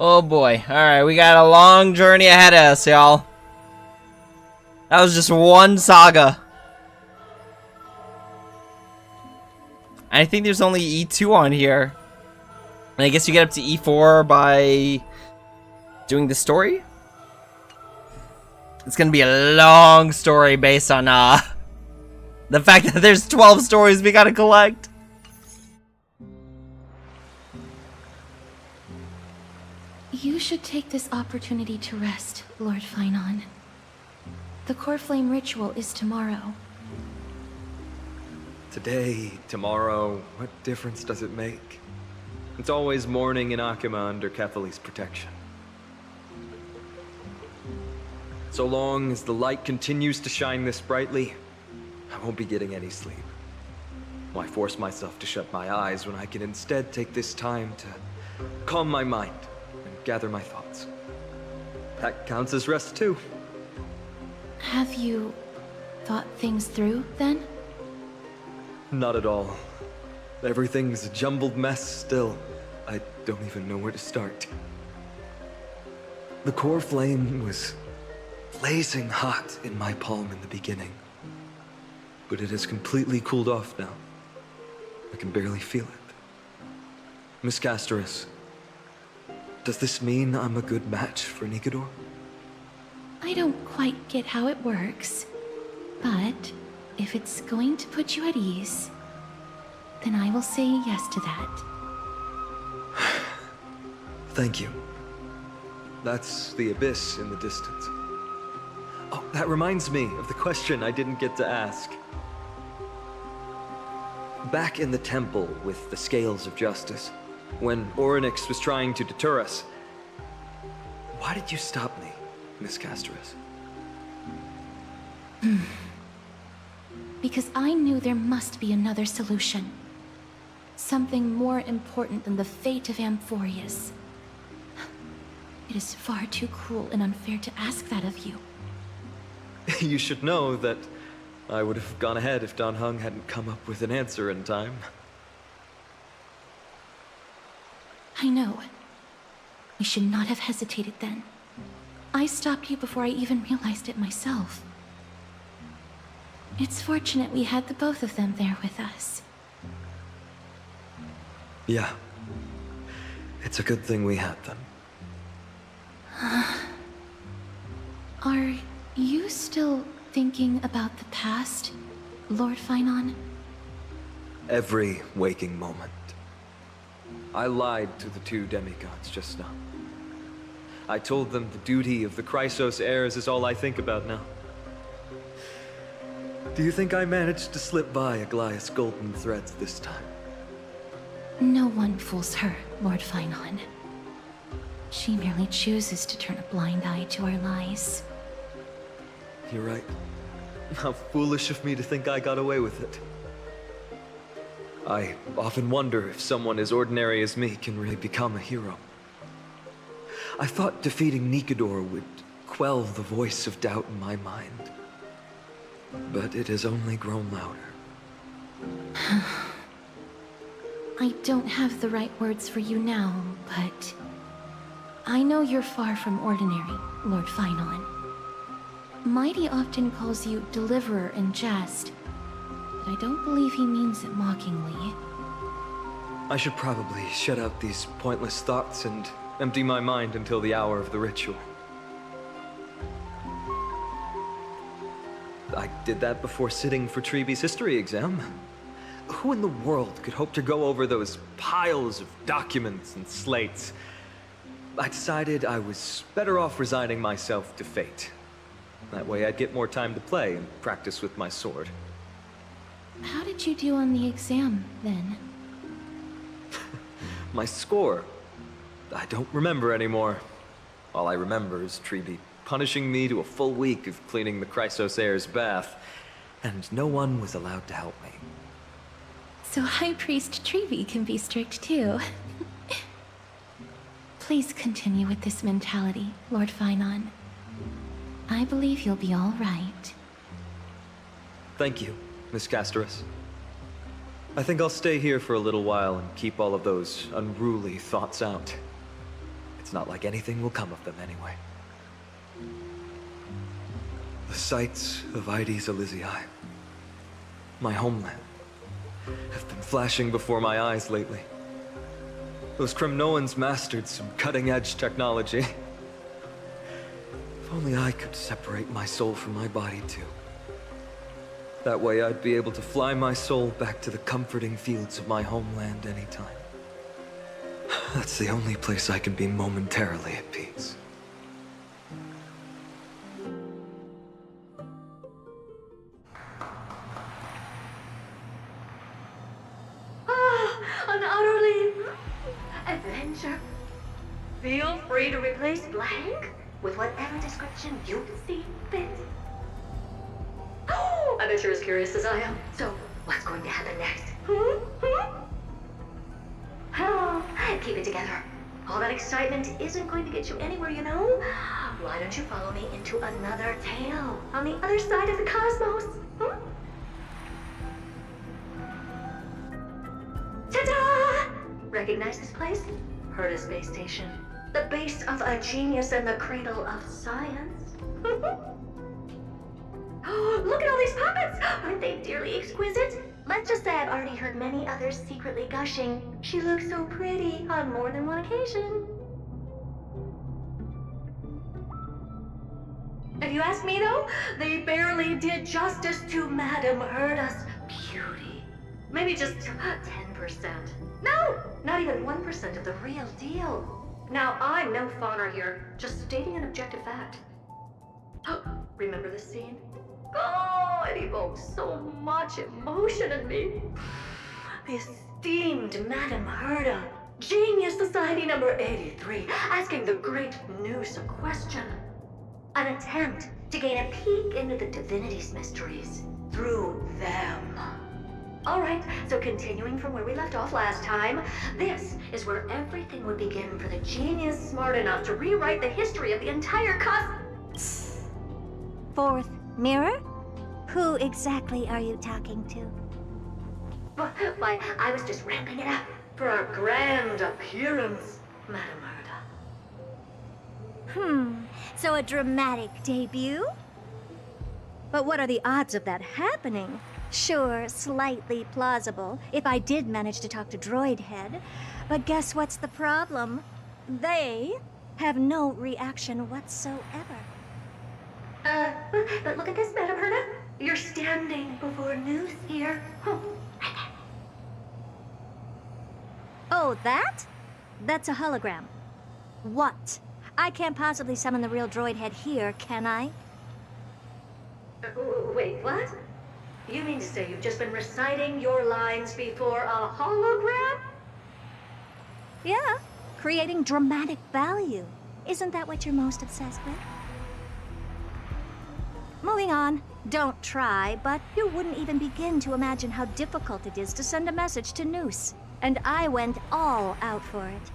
Oh boy. Alright, we got a long journey ahead of us, y'all. That was just one saga. I think there's only E2 on here. And I guess you get up to E4 by doing the story? It's gonna be a long story based on the fact that there's 12 stories we gotta collect. You should take this opportunity to rest, Lord Finon. The core flame ritual is tomorrow. Today, tomorrow, what difference does it make? It's always morning in Akima under Catholi's protection. So long as the light continues to shine this brightly, I won't be getting any sleep. Why force myself to shut my eyes when I can instead take this time to calm my mind and gather my thoughts? That counts as rest too. Have you thought things through, then? Not at all. Everything's a jumbled mess still. I don't even know where to start. The core flame was blazing hot in my palm in the beginning. but it has completely cooled off now. I can barely feel it. Miss Castoris, does this mean I'm a good match for Nikador? I don't quite get how it works, but if it's going to put you at ease, then I will say yes to that. Thank you. That's the abyss in the distance. Oh, that reminds me of the question I didn't get to ask. Back in the temple with the scales of justice, when Orynyx was trying to deter us, why did you stop me, Miss Castoris? Because I knew there must be another solution. Something more important than the fate of Amphorius. It is far too cruel and unfair to ask that of you. You should know that I would have gone ahead if Dan Heng hadn't come up with an answer in time. I know. We should not have hesitated then. I stopped you before I even realized it myself. It's fortunate we had the both of them there with us. Yeah. It's a good thing we had them. Are you still thinking about the past, Lord Finon? Every waking moment. I lied to the two demigods just now. I told them the duty of the Chrysos heirs is all I think about now. Do you think I managed to slip by Aglaïa's golden threads this time? No one fools her, Lord Finon. She merely chooses to turn a blind eye to our lies. You're right. How foolish of me to think I got away with it. I often wonder if someone as ordinary as me can really become a hero. I thought defeating Nikador would quell the voice of doubt in my mind. But it has only grown louder. I don't have the right words for you now, but I know you're far from ordinary, Lord Finon. MYDEI often calls you Deliverer in jest, but I don't believe he means it mockingly. I should probably shut out these pointless thoughts and empty my mind until the hour of the ritual. I did that before sitting for Treeby's history exam. Who in the world could hope to go over those piles of documents and slates? I decided I was better off resigning myself to fate. That way I'd get more time to play and practice with my sword. How did you do on the exam, then? My score? I don't remember anymore. All I remember is Treeby punishing me to a full week of cleaning the Chrysos heir's bath, and no one was allowed to help me. So High Priest Treeby can be strict too. Please continue with this mentality, Lord Finon. I believe you'll be all right. Thank you, Miss Castoris. I think I'll stay here for a little while and keep all of those unruly thoughts out. It's not like anything will come of them anyway. The sights of Aedes Elysiae, my homeland, have been flashing before my eyes lately. Those Kremnoans mastered some cutting-edge technology. If only I could separate my soul from my body too. That way I'd be able to fly my soul back to the comforting fields of my homeland anytime. That's the only place I can be momentarily at peace. An utterly adventure. Feel free to replace blank with whatever description you see fit. I bet you're as curious as I am. So, what's going to happen next? Oh, keep it together. All that excitement isn't going to get you anywhere, you know? Why don't you follow me into another tale on the other side of the cosmos? Ta-da! Recognize this place? Heard of space station. The base of a genius and the cradle of science. Look at all these puppets! Aren't they dearly exquisite? Let's just say I've already heard many others secretly gushing. She looks so pretty on more than one occasion. If you ask me though, they barely did justice to Madame Herda's beauty. Maybe just 10%. No, not even 1% of the real deal. Now, I'm no fawner here, just stating an objective fact. Remember this scene? Oh, it evokes so much emotion in me. The esteemed Madame Herda, Genius Society number 83, asking the great Noose a question. An attempt to gain a peek into the divinity's mysteries through them. Alright, so continuing from where we left off last time, this is where everything would begin for the genius smart enough to rewrite the history of the entire Fourth mirror? Who exactly are you talking to? Why, I was just ramping it up for our grand appearance, Madame Herda. So a dramatic debut? But what are the odds of that happening? Sure, slightly plausible, if I did manage to talk to Droid Head. But guess what's the problem? They have no reaction whatsoever. But look at this, Madame Herda. You're standing before Noose here. Oh, that? That's a hologram. What? I can't possibly summon the real Droid Head here, can I? Wait, what? You mean to say you've just been reciting your lines before a hologram? Yeah, creating dramatic value. Isn't that what you're most obsessed with? Moving on. Don't try, but you wouldn't even begin to imagine how difficult it is to send a message to Noose. And I went all out for it.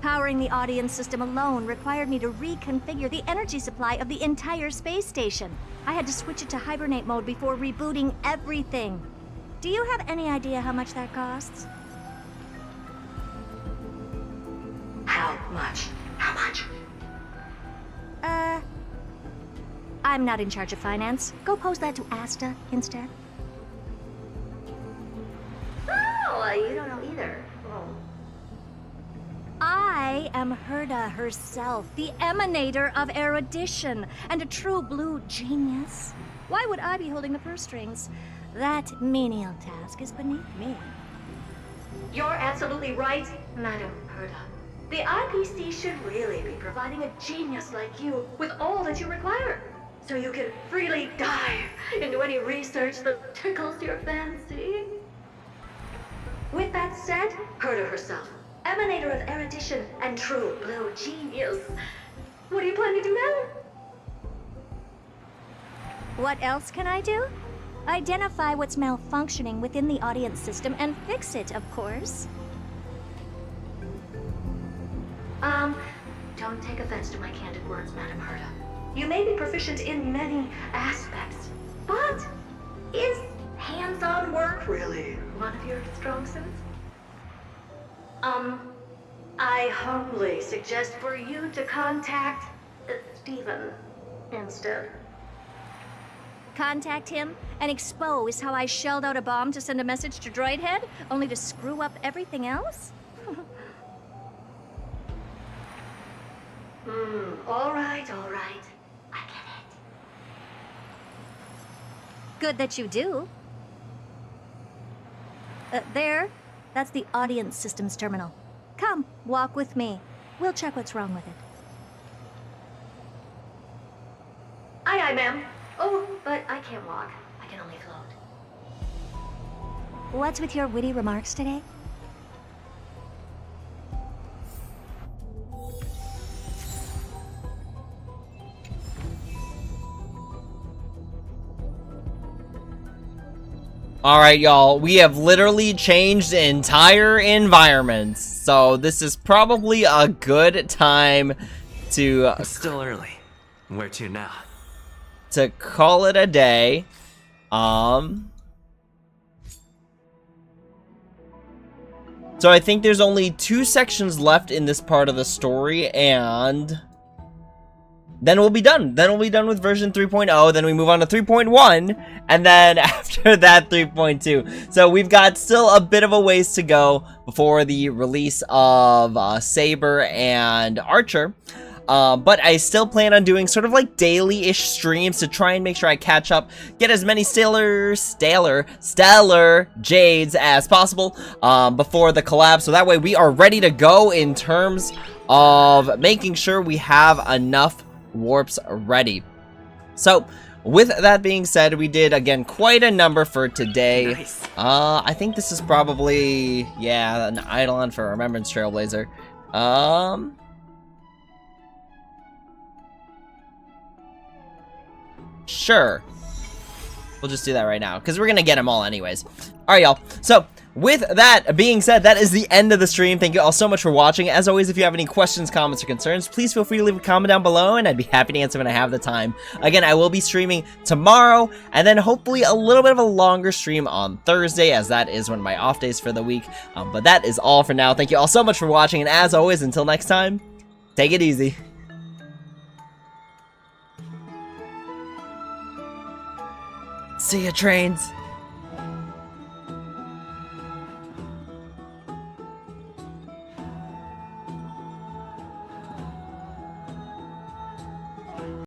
Powering the audience system alone required me to reconfigure the energy supply of the entire space station. I had to switch it to hibernate mode before rebooting everything. Do you have any idea how much that costs? How much? How much? I'm not in charge of finance. Go pose that to Asta instead. Oh, you don't know either. Oh. I am Herda herself, the emanator of erudition, and a true blue genius. Why would I be holding the purse strings? That menial task is beneath me. You're absolutely right, Madame Herda. The IPC should really be providing a genius like you with all that you require, so you can freely dive into any research that tickles your fancy. With that said, Herda herself, emanator of erudition and true blue genius. What do you plan to do now? What else can I do? Identify what's malfunctioning within the audience system and fix it, of course. Don't take offense to my candid words, Madame Herda. You may be proficient in many aspects, but is hands-on work really one of your strong suits? I humbly suggest for you to contact Steven instead. Contact him and expose how I shelled out a bomb to send a message to Droid Head, only to screw up everything else? All right. I get it. Good that you do. There. That's the audience systems terminal. Come, walk with me. We'll check what's wrong with it. Aye, ma'am. Oh, but I can't walk. I can only float. What's with your witty remarks today? Alright, y'all, we have literally changed entire environments, so this is probably a good time to... It's still early. Where to now? To call it a day. So I think there's only 2 sections left in this part of the story, and... then we'll be done. Then we'll be done with version 3.0. Then we move on to 3.1, and then after that, 3.2. So we've got still a bit of a ways to go before the release of Saber and Archer. But I still plan on doing sort of like daily-ish streams to try and make sure I catch up, get as many stellar jades as possible before the collab, so that way we are ready to go in terms of making sure we have enough warps ready. So with that being said, we did again quite a number for today. Nice. I think this is probably, yeah, an Eidolon for Remembrance Trailblazer. Sure. We'll just do that right now, because we're going to get them all anyways. Alright, y'all. So, with that being said, that is the end of the stream. Thank you all so much for watching. As always, if you have any questions, comments, or concerns, please feel free to leave a comment down below, and I'd be happy to answer when I have the time. Again, I will be streaming tomorrow, and then hopefully a little bit of a longer stream on Thursday, as that is one of my off days for the week. But that is all for now. Thank you all so much for watching, and as always, until next time, take it easy. See ya, trains.